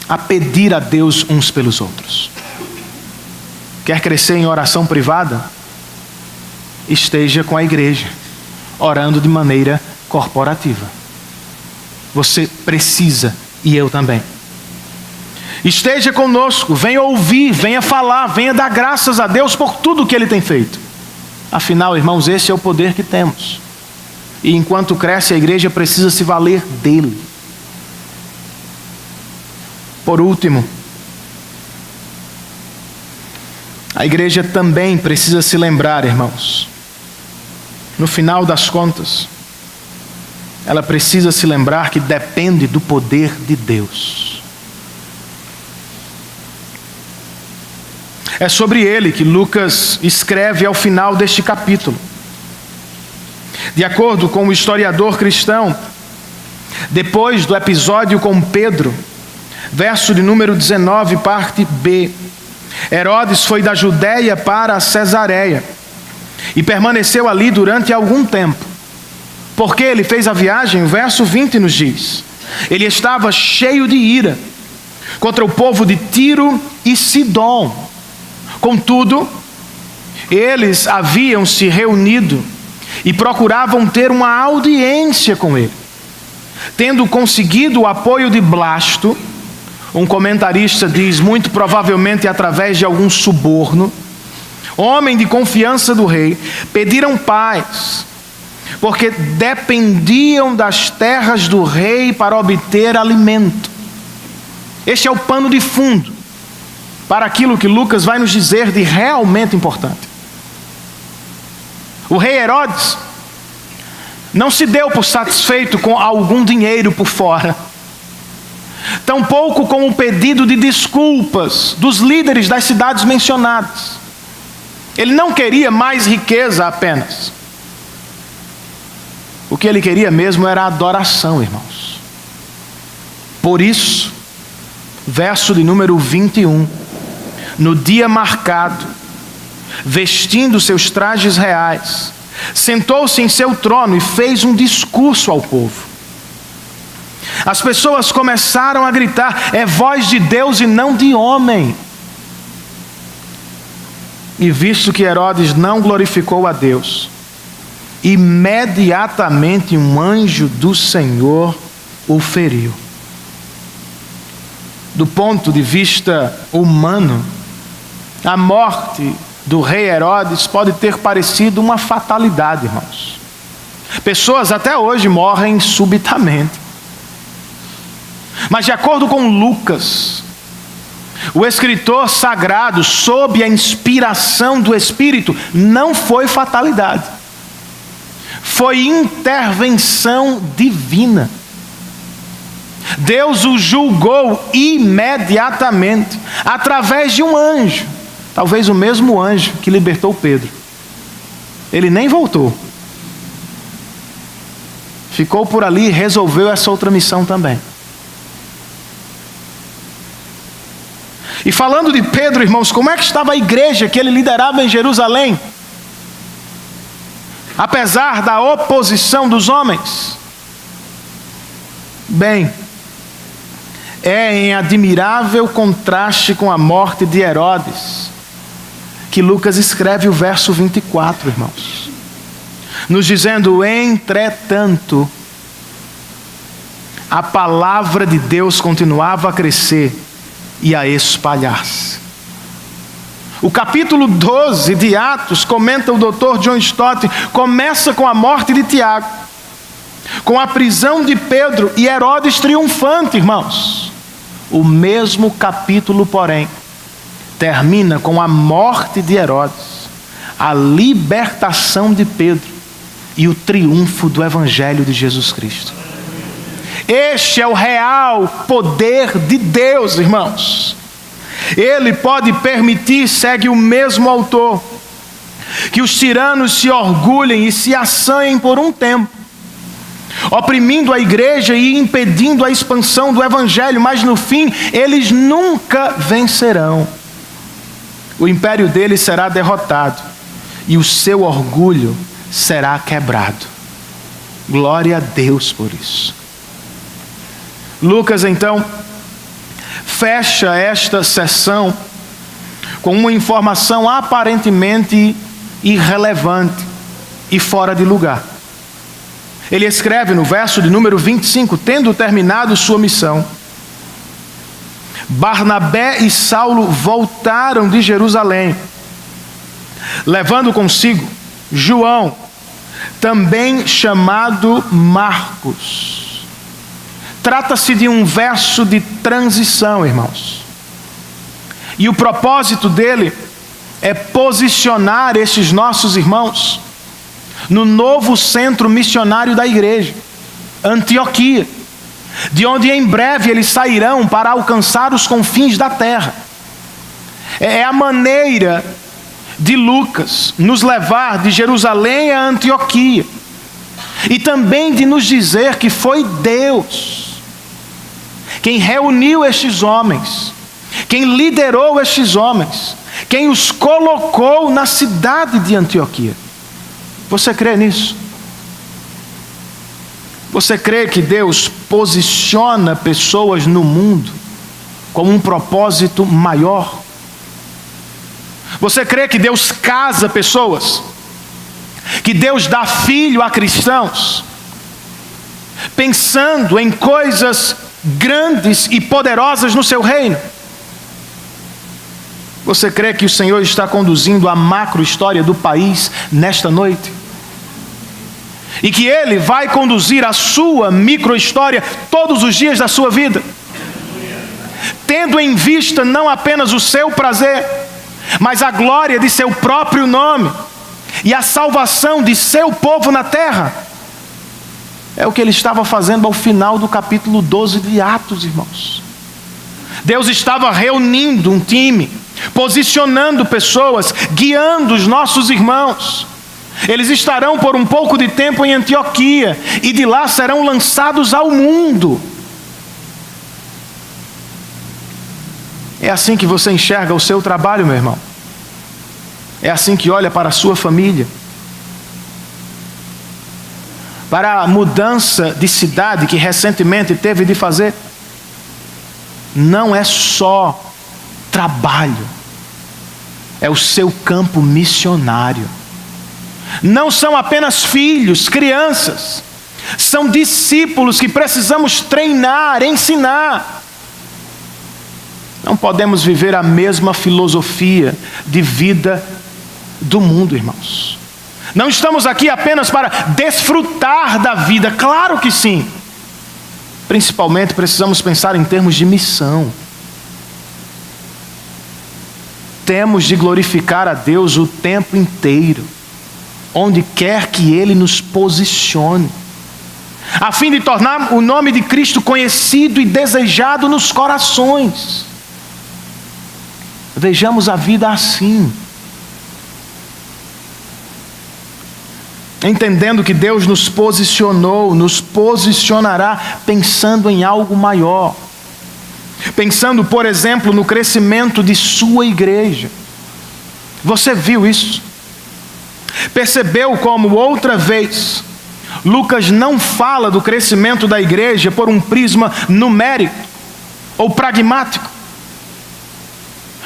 a pedir a Deus uns pelos outros. Quer crescer em oração privada? Esteja com a igreja, orando de maneira corporativa. Você precisa, e eu também. Esteja conosco, venha ouvir, venha falar, venha dar graças a Deus por tudo que Ele tem feito. Afinal, irmãos, esse é o poder que temos. E enquanto cresce, a igreja precisa se valer dele. Por último, a igreja também precisa se lembrar, irmãos, no final das contas, ela precisa se lembrar que depende do poder de Deus. É sobre ele que Lucas escreve ao final deste capítulo. De acordo com o historiador cristão, depois do episódio com Pedro, verso de número 19, parte B, Herodes foi da Judéia para a Cesareia e permaneceu ali durante algum tempo. Porque ele fez a viagem, o verso 20 nos diz, ele estava cheio de ira contra o povo de Tiro e Sidom. Contudo, eles haviam se reunido e procuravam ter uma audiência com ele. Tendo conseguido o apoio de Blasto, um comentarista diz, muito provavelmente através de algum suborno, homem de confiança do rei, pediram paz, porque dependiam das terras do rei para obter alimento. Este é o pano de fundo para aquilo que Lucas vai nos dizer de realmente importante. O rei Herodes não se deu por satisfeito com algum dinheiro por fora, tampouco com o pedido de desculpas dos líderes das cidades mencionadas. Ele não queria mais riqueza apenas. O que ele queria mesmo era adoração, irmãos. Por isso, verso de número 21, no dia marcado, vestindo seus trajes reais, sentou-se em seu trono e fez um discurso ao povo. As pessoas começaram a gritar, é voz de Deus e não de homem. E visto que Herodes não glorificou a Deus, imediatamente um anjo do Senhor o feriu. Do ponto de vista humano, a morte do rei Herodes pode ter parecido uma fatalidade, irmãos. Pessoas até hoje morrem subitamente. Mas de acordo com Lucas, o escritor sagrado, sob a inspiração do Espírito, não foi fatalidade. Foi intervenção divina. Deus o julgou imediatamente, através de um anjo. Talvez o mesmo anjo que libertou Pedro. Ele nem voltou. Ficou por ali e resolveu essa outra missão também. E falando de Pedro, irmãos, como é que estava a igreja que ele liderava em Jerusalém? Apesar da oposição dos homens? Bem, é em admirável contraste com a morte de Herodes que Lucas escreve o verso 24, irmãos. Nos dizendo, entretanto, a palavra de Deus continuava a crescer e a espalhar-se. O capítulo 12 de Atos, comenta o Dr. John Stott, começa com a morte de Tiago, com a prisão de Pedro e Herodes triunfante, irmãos. O mesmo capítulo, porém, termina com a morte de Herodes, a libertação de Pedro e o triunfo do Evangelho de Jesus Cristo. Este é o real poder de Deus, irmãos. Ele pode permitir, segue o mesmo autor, que os tiranos se orgulhem e se assanhem por um tempo, oprimindo a igreja e impedindo a expansão do Evangelho, mas no fim eles nunca vencerão. O império deles será derrotado e o seu orgulho será quebrado. Glória a Deus por isso. Lucas, então, fecha esta sessão com uma informação aparentemente irrelevante e fora de lugar. Ele escreve no verso de número 25, tendo terminado sua missão, Barnabé e Saulo voltaram de Jerusalém, levando consigo João, também chamado Marcos. Trata-se de um verso de transição, irmãos. E o propósito dele é posicionar estes nossos irmãos no novo centro missionário da igreja, Antioquia, de onde em breve eles sairão para alcançar os confins da terra. É a maneira de Lucas nos levar de Jerusalém a Antioquia, e também de nos dizer que foi Deus quem reuniu estes homens, quem liderou estes homens, quem os colocou na cidade de Antioquia. Você crê nisso? Você crê que Deus posiciona pessoas no mundo com um propósito maior? Você crê que Deus casa pessoas? Que Deus dá filho a cristãos? Pensando em coisas grandes e poderosas no seu reino? Você crê que o Senhor está conduzindo a macro história do país nesta noite? E que Ele vai conduzir a sua micro história todos os dias da sua vida? Tendo em vista não apenas o seu prazer, mas a glória de seu próprio nome e a salvação de seu povo na terra. É o que ele estava fazendo ao final do capítulo 12 de Atos, irmãos. Deus estava reunindo um time, posicionando pessoas, guiando os nossos irmãos. Eles estarão por um pouco de tempo em Antioquia e de lá serão lançados ao mundo. É assim que você enxerga o seu trabalho, meu irmão? É assim que olha para a sua família? Para a mudança de cidade que recentemente teve de fazer? Não é só trabalho, é o seu campo missionário. Não são apenas filhos, crianças, são discípulos que precisamos treinar, ensinar. Não podemos viver a mesma filosofia de vida do mundo, irmãos. Não estamos aqui apenas para desfrutar da vida, claro que sim. Principalmente precisamos pensar em termos de missão. Temos de glorificar a Deus o tempo inteiro, onde quer que Ele nos posicione, a fim de tornar o nome de Cristo conhecido e desejado nos corações. Vejamos a vida assim, entendendo que Deus nos posicionou, nos posicionará pensando em algo maior. Pensando, por exemplo, no crescimento de sua igreja. Você viu isso? Percebeu como outra vez Lucas não fala do crescimento da igreja por um prisma numérico ou pragmático?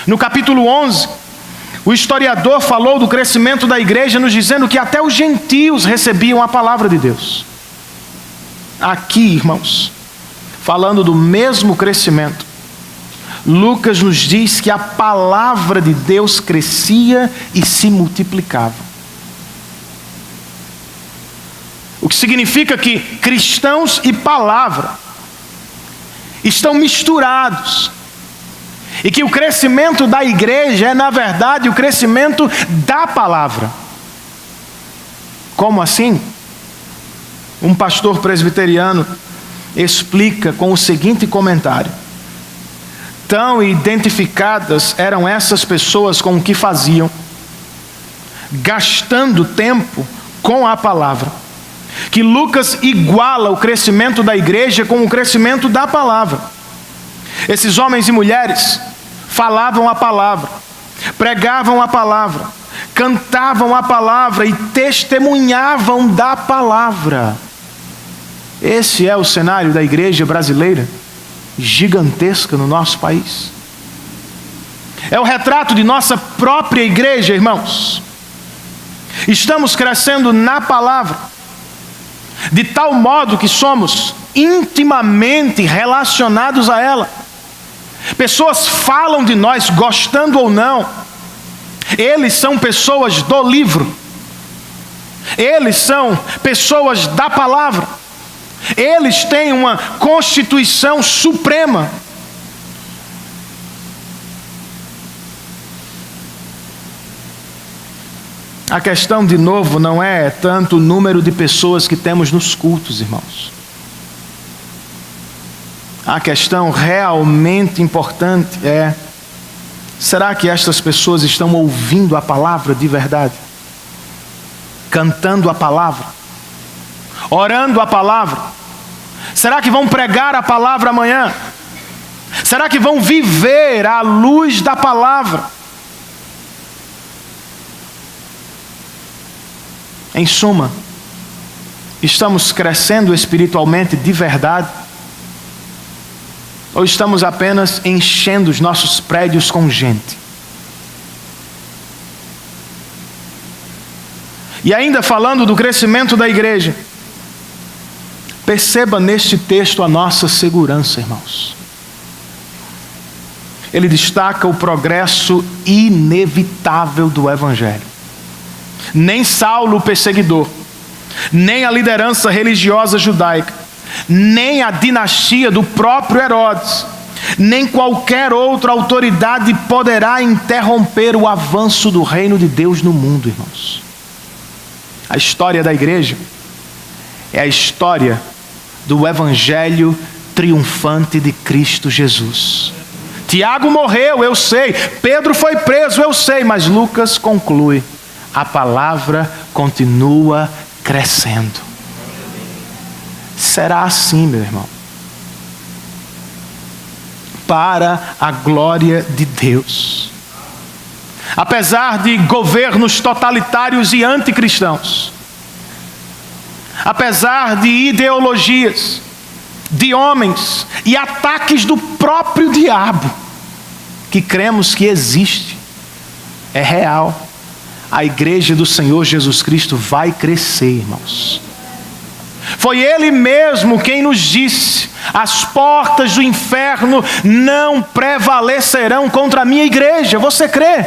No capítulo 11, o historiador falou do crescimento da igreja nos dizendo que até os gentios recebiam a palavra de Deus. Aqui, irmãos, falando do mesmo crescimento, Lucas nos diz que a palavra de Deus crescia e se multiplicava. O que significa que cristãos e palavra estão misturados. E que o crescimento da igreja é, na verdade, o crescimento da palavra. Como assim? Um pastor presbiteriano explica com o seguinte comentário: tão identificadas eram essas pessoas com o que faziam, gastando tempo com a palavra, que Lucas iguala o crescimento da igreja com o crescimento da palavra. Esses homens e mulheres falavam a palavra, pregavam a palavra, cantavam a palavra e testemunhavam da palavra. Esse é o cenário da igreja brasileira, gigantesca no nosso país. É o retrato de nossa própria igreja, irmãos. Estamos crescendo na palavra, de tal modo que somos intimamente relacionados a ela. Pessoas falam de nós, gostando ou não. Eles são pessoas do livro. Eles são pessoas da palavra. Eles têm uma constituição suprema. A questão, de novo, não é tanto o número de pessoas que temos nos cultos, irmãos. A questão realmente importante é: será que estas pessoas estão ouvindo a palavra de verdade? Cantando a palavra? Orando a palavra? Será que vão pregar a palavra amanhã? Será que vão viver à luz da palavra? Em suma, estamos crescendo espiritualmente de verdade? Ou estamos apenas enchendo os nossos prédios com gente? E ainda falando do crescimento da igreja, perceba neste texto a nossa segurança, irmãos. Ele destaca o progresso inevitável do Evangelho. Nem Saulo o perseguidor, nem a liderança religiosa judaica, nem a dinastia do próprio Herodes, nem qualquer outra autoridade poderá interromper o avanço do reino de Deus no mundo, irmãos. A história da igreja é a história do Evangelho triunfante de Cristo Jesus. Tiago morreu, eu sei. Pedro foi preso, eu sei. Mas Lucas conclui: a palavra continua crescendo. Será assim, meu irmão, para a glória de Deus. Apesar de governos totalitários e anticristãos, apesar de ideologias, de homens e ataques do próprio diabo, que cremos que existe, é real, a igreja do Senhor Jesus Cristo vai crescer, irmãos. Foi Ele mesmo quem nos disse: as portas do inferno não prevalecerão contra a minha igreja. Você crê?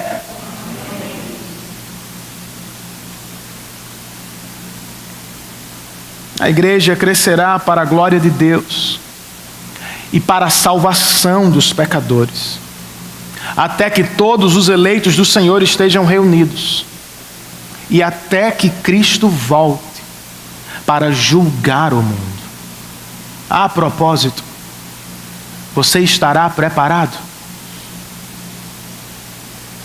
A igreja crescerá para a glória de Deus e para a salvação dos pecadores, até que todos os eleitos do Senhor estejam reunidos, e até que Cristo volte para julgar o mundo. A propósito, você estará preparado?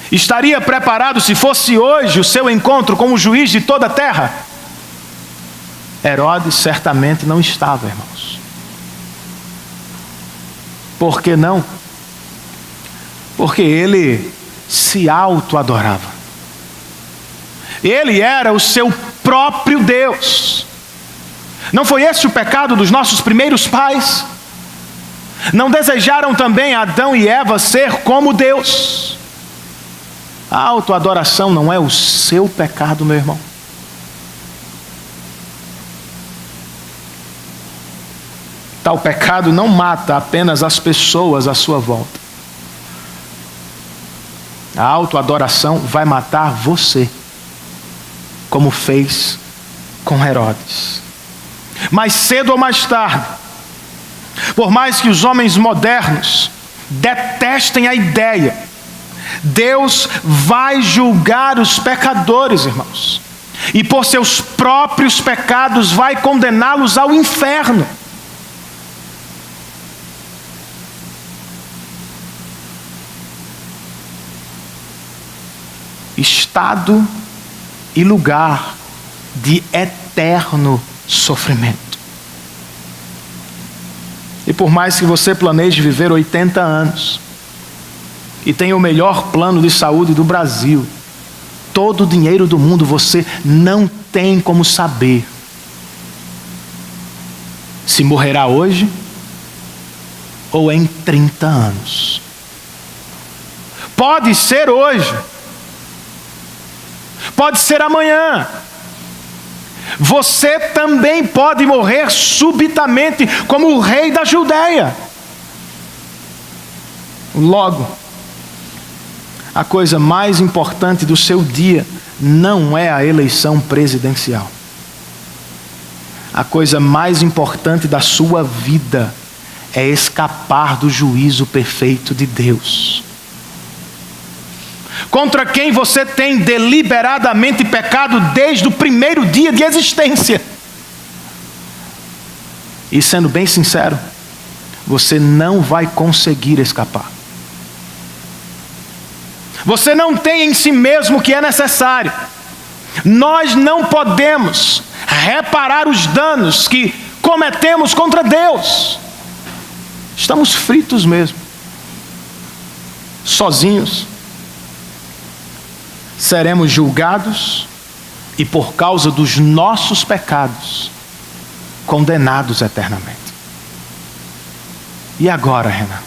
Estaria preparado se fosse hoje o seu encontro com o juiz de toda a terra? Herodes certamente não estava, irmãos. Por que não? Porque ele se auto-adorava. Ele era o seu próprio Deus. Não foi esse o pecado dos nossos primeiros pais? Não desejaram também Adão e Eva ser como Deus? A auto-adoração não é o seu pecado, meu irmão. Tal pecado não mata apenas as pessoas à sua volta. A autoadoração vai matar você, como fez com Herodes. Mais cedo ou mais tarde, por mais que os homens modernos detestem a ideia, Deus vai julgar os pecadores, irmãos, e por seus próprios pecados vai condená-los ao inferno. Estado e lugar de eterno sofrimento. E por mais que você planeje viver 80 anos e tenha o melhor plano de saúde do Brasil, todo o dinheiro do mundo, você não tem como saber se morrerá hoje ou em 30 anos. Pode ser hoje, pode ser amanhã. Você também pode morrer subitamente, como o rei da Judeia. Logo, a coisa mais importante do seu dia não é a eleição presidencial. a coisa mais importante da sua vida é escapar do juízo perfeito de Deus. Contra quem você tem deliberadamente pecado desde o primeiro dia de existência. E sendo bem sincero, você não vai conseguir escapar. Você não tem em si mesmo o que é necessário. Nós não podemos reparar os danos que cometemos contra Deus. Estamos fritos mesmo. Sozinhos. Seremos julgados e por causa dos nossos pecados, condenados eternamente. E agora, Renan?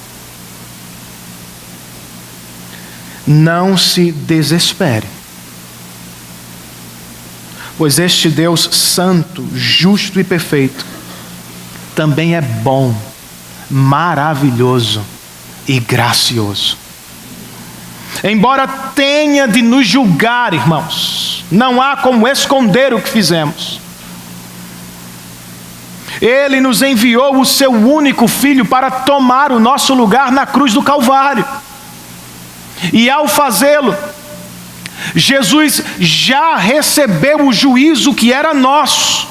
Não se desespere, pois este Deus santo, justo e perfeito também é bom, maravilhoso e gracioso. Embora tenha de nos julgar, irmãos, não há como esconder o que fizemos. Ele nos enviou o seu único Filho para tomar o nosso lugar na cruz do Calvário. E ao fazê-lo, Jesus já recebeu o juízo que era nosso,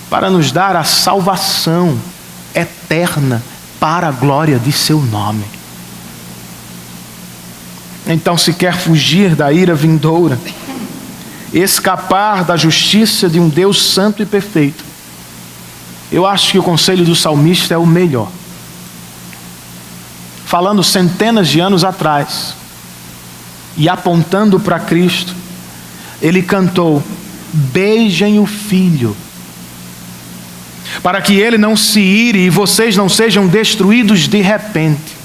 para nos dar a salvação eterna para a glória de seu nome. Então, se quer fugir da ira vindoura, escapar da justiça de um Deus santo e perfeito, eu acho que o conselho do salmista é o melhor. Falando centenas de anos atrás e apontando para Cristo, ele cantou: beijem o Filho, para que ele não se ire e vocês não sejam destruídos de repente,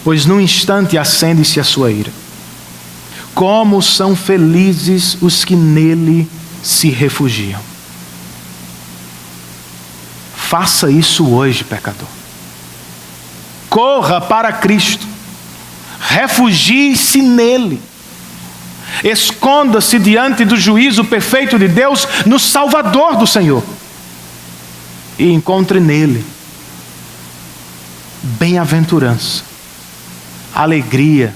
pois num instante acende-se a sua ira. Como são felizes os que nele se refugiam. Faça isso hoje, pecador. Corra para Cristo. Refugie-se nele. Esconda-se diante do juízo perfeito de Deus no Salvador do Senhor. E encontre nele bem-aventurança, alegria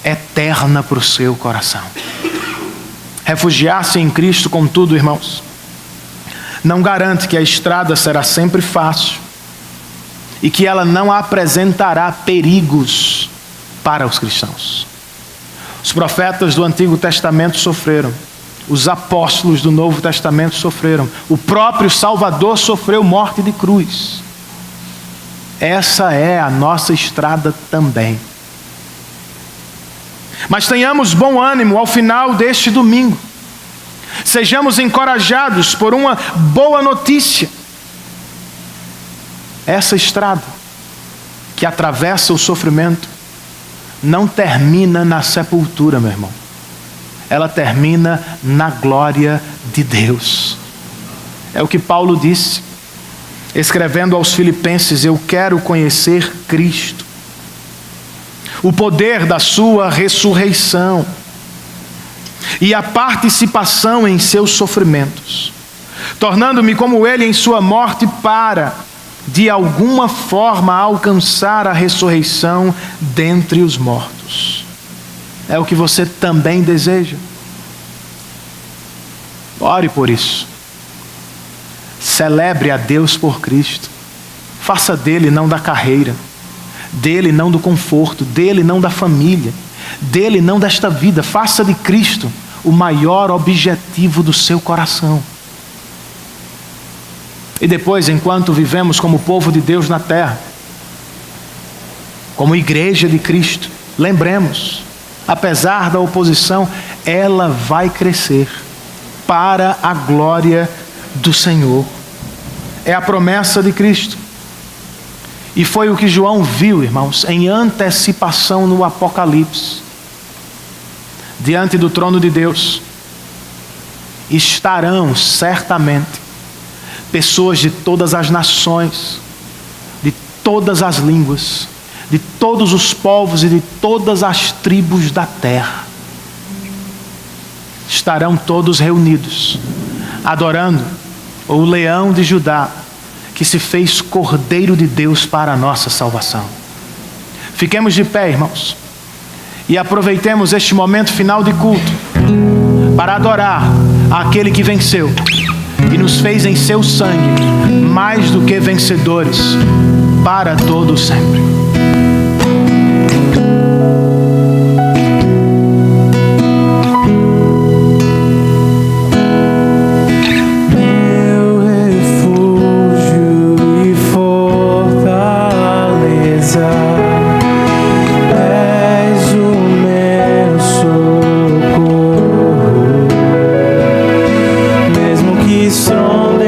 eterna para o seu coração. Refugiar-se em Cristo, contudo, irmãos, não garante que a estrada será sempre fácil e que ela não apresentará perigos para os cristãos. Os profetas do Antigo Testamento sofreram, os apóstolos do Novo Testamento sofreram, o próprio Salvador sofreu morte de cruz. Essa é a nossa estrada também. Mas tenhamos bom ânimo ao final deste domingo. Sejamos encorajados por uma boa notícia. Essa estrada que atravessa o sofrimento não termina na sepultura, meu irmão. Ela termina na glória de Deus. É o que Paulo disse, escrevendo aos Filipenses: eu quero conhecer Cristo, o poder da sua ressurreição e a participação em seus sofrimentos, tornando-me como ele em sua morte, para, de alguma forma, alcançar a ressurreição dentre os mortos. É o que você também deseja? Ore por isso. Celebre a Deus por Cristo. Faça dele não da carreira, dele não do conforto, dele não da família, dele não desta vida. Faça de Cristo o maior objetivo do seu coração. E depois, enquanto vivemos como povo de Deus na terra, como igreja de Cristo, lembremos, apesar da oposição, ela vai crescer para a glória do Senhor. É a promessa de Cristo. E foi o que João viu, irmãos, em antecipação no Apocalipse. Diante do trono de Deus estarão certamente pessoas de todas as nações, de todas as línguas, de todos os povos e de todas as tribos da terra. estarão todos reunidos, adorando o leão de Judá, que se fez Cordeiro de Deus para a nossa salvação. Fiquemos de pé, irmãos, e aproveitemos este momento final de culto para adorar aquele que venceu e nos fez em seu sangue mais do que vencedores para todo sempre. Não há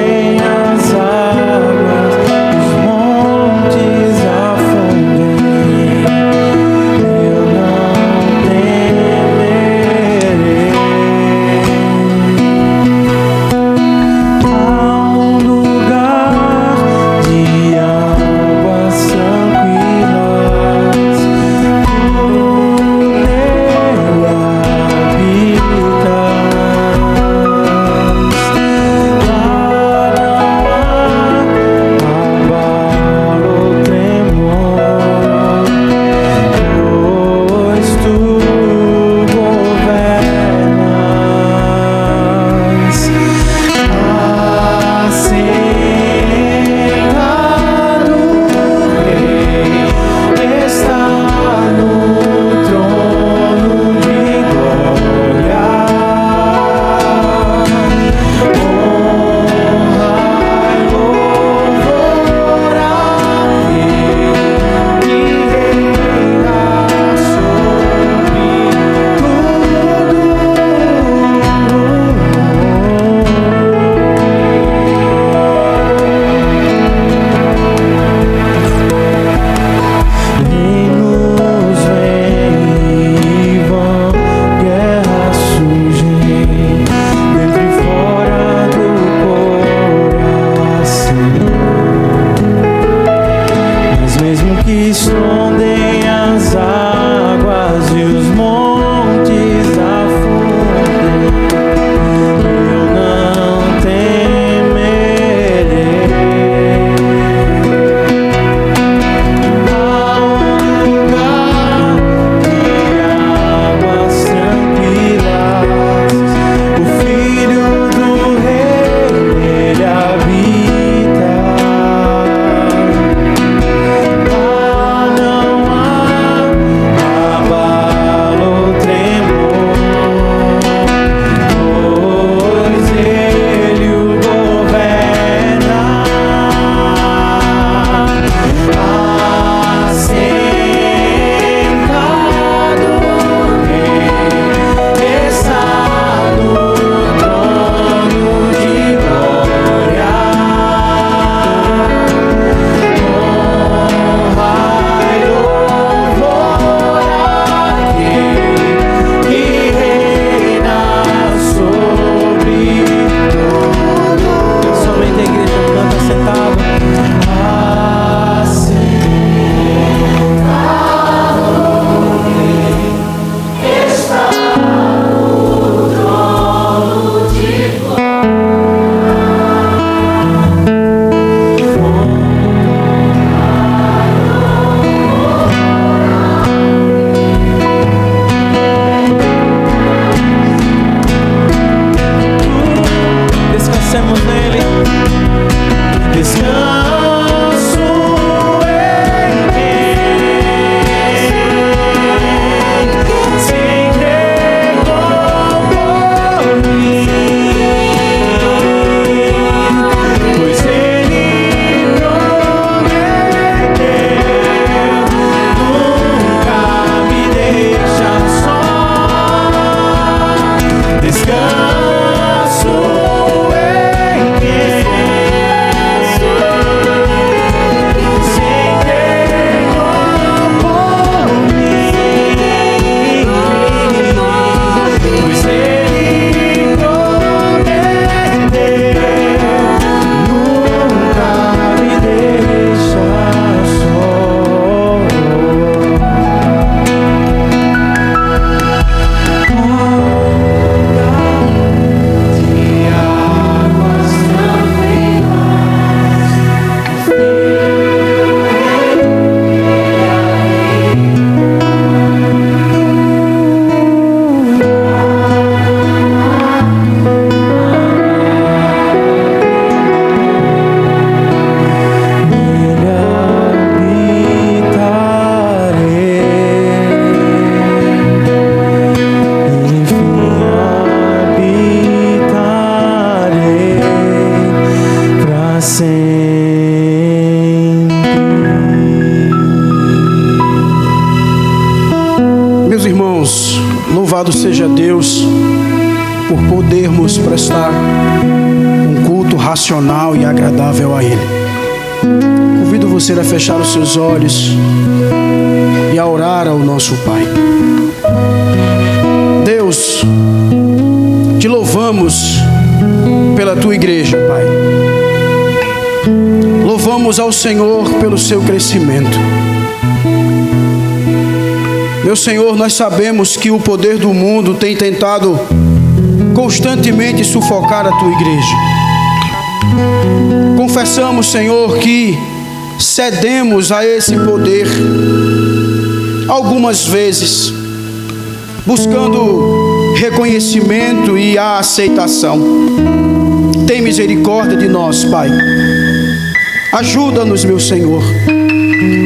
Louvado seja Deus por podermos prestar um culto racional e agradável a Ele. Convido você a fechar os seus olhos e a orar ao nosso Pai. Deus, te louvamos pela tua igreja, Pai. Louvamos ao Senhor pelo seu crescimento. Meu Senhor, nós sabemos que o poder do mundo tem tentado constantemente sufocar a tua igreja. Confessamos, Senhor, que cedemos a esse poder algumas vezes, buscando reconhecimento e a aceitação. Tem misericórdia de nós, Pai. Ajuda-nos, meu Senhor.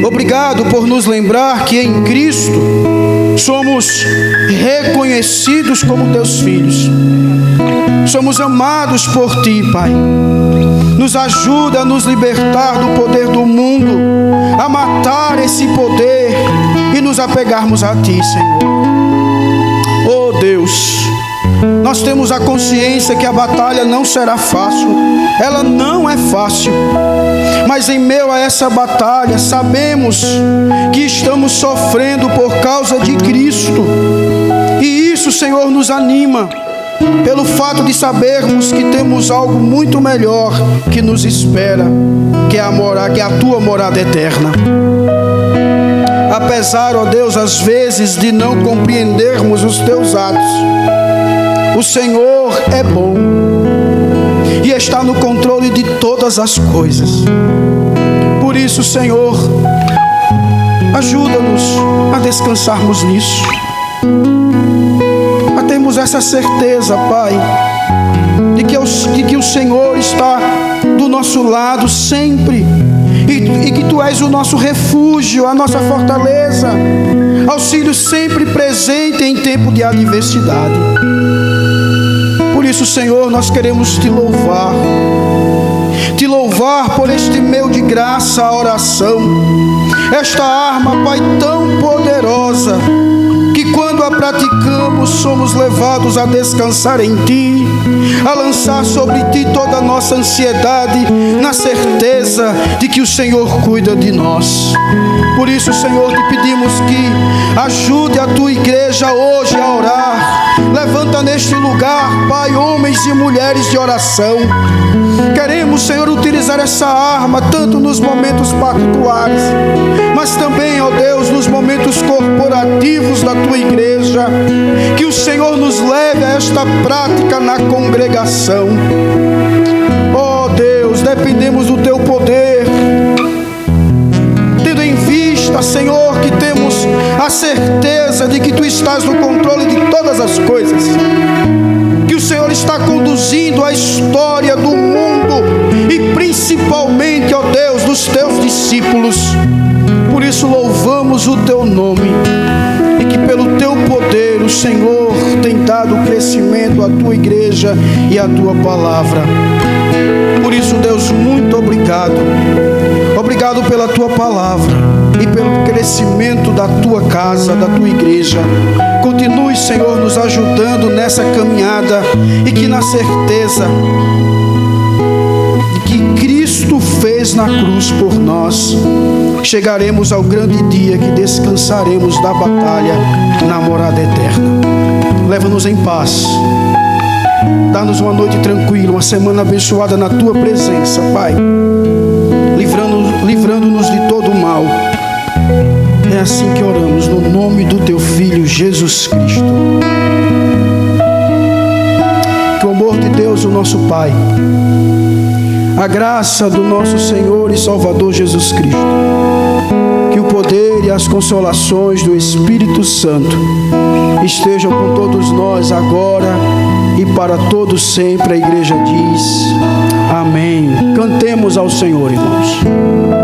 Obrigado por nos lembrar que em Cristo somos reconhecidos como teus filhos. Somos amados por ti, Pai. Nos ajuda a nos libertar do poder do mundo, a matar esse poder e nos apegarmos a ti, Senhor. Oh Deus, nós temos a consciência que a batalha não será fácil. Ela não é fácil. Mas em meio a essa batalha, sabemos que estamos sofrendo por causa de Cristo. E isso, Senhor, nos anima, pelo fato de sabermos que temos algo muito melhor que nos espera, que é a tua morada eterna. Apesar, ó Deus, às vezes de não compreendermos os teus atos, o Senhor é bom e está no controle de todas as coisas. Por isso, Senhor, ajuda-nos a descansarmos nisso, a termos essa certeza, Pai, de que o Senhor está do nosso lado sempre, e que Tu és o nosso refúgio, a nossa fortaleza, auxílio sempre presente em tempo de adversidade. Por isso, Senhor, nós queremos Te louvar por este meio de graça, a oração, esta arma, Pai, tão poderosa, que quando a praticamos somos levados a descansar em Ti, a lançar sobre Ti toda a nossa ansiedade, na certeza de que o Senhor cuida de nós. Por isso, Senhor, Te pedimos que ajude a Tua igreja hoje a orar. Levanta neste lugar, Pai, homens e mulheres de oração. Queremos, Senhor, utilizar essa arma tanto nos momentos particulares, mas também, ó Deus, nos momentos corporativos da Tua igreja. Que o Senhor nos leve a esta prática na congregação. Ó Deus, dependemos do Teu poder, tendo em vista, Senhor, que temos a certeza de que Tu estás no controle de todas as coisas, que o Senhor está conduzindo a história do mundo e principalmente, ó Deus, dos Teus discípulos. Por isso louvamos o Teu nome e que pelo Teu poder o Senhor tem dado crescimento à Tua igreja e à Tua palavra. Por isso, Deus, muito obrigado. Obrigado pela Tua palavra e pelo crescimento da Tua casa, da Tua igreja. Continue, Senhor, nos ajudando nessa caminhada e que na certeza de que Cristo fez na cruz por nós, chegaremos ao grande dia que descansaremos da batalha na morada eterna. Leva-nos em paz. Dá-nos uma noite tranquila, uma semana abençoada na Tua presença, Pai, livrando-nos de todo o mal. É assim que oramos, no nome do Teu Filho Jesus Cristo. Que o amor de Deus, o nosso Pai, a graça do nosso Senhor e Salvador Jesus Cristo, que o poder e as consolações do Espírito Santo estejam com todos nós agora e para todos sempre. A igreja diz amém. Cantemos ao Senhor, irmãos.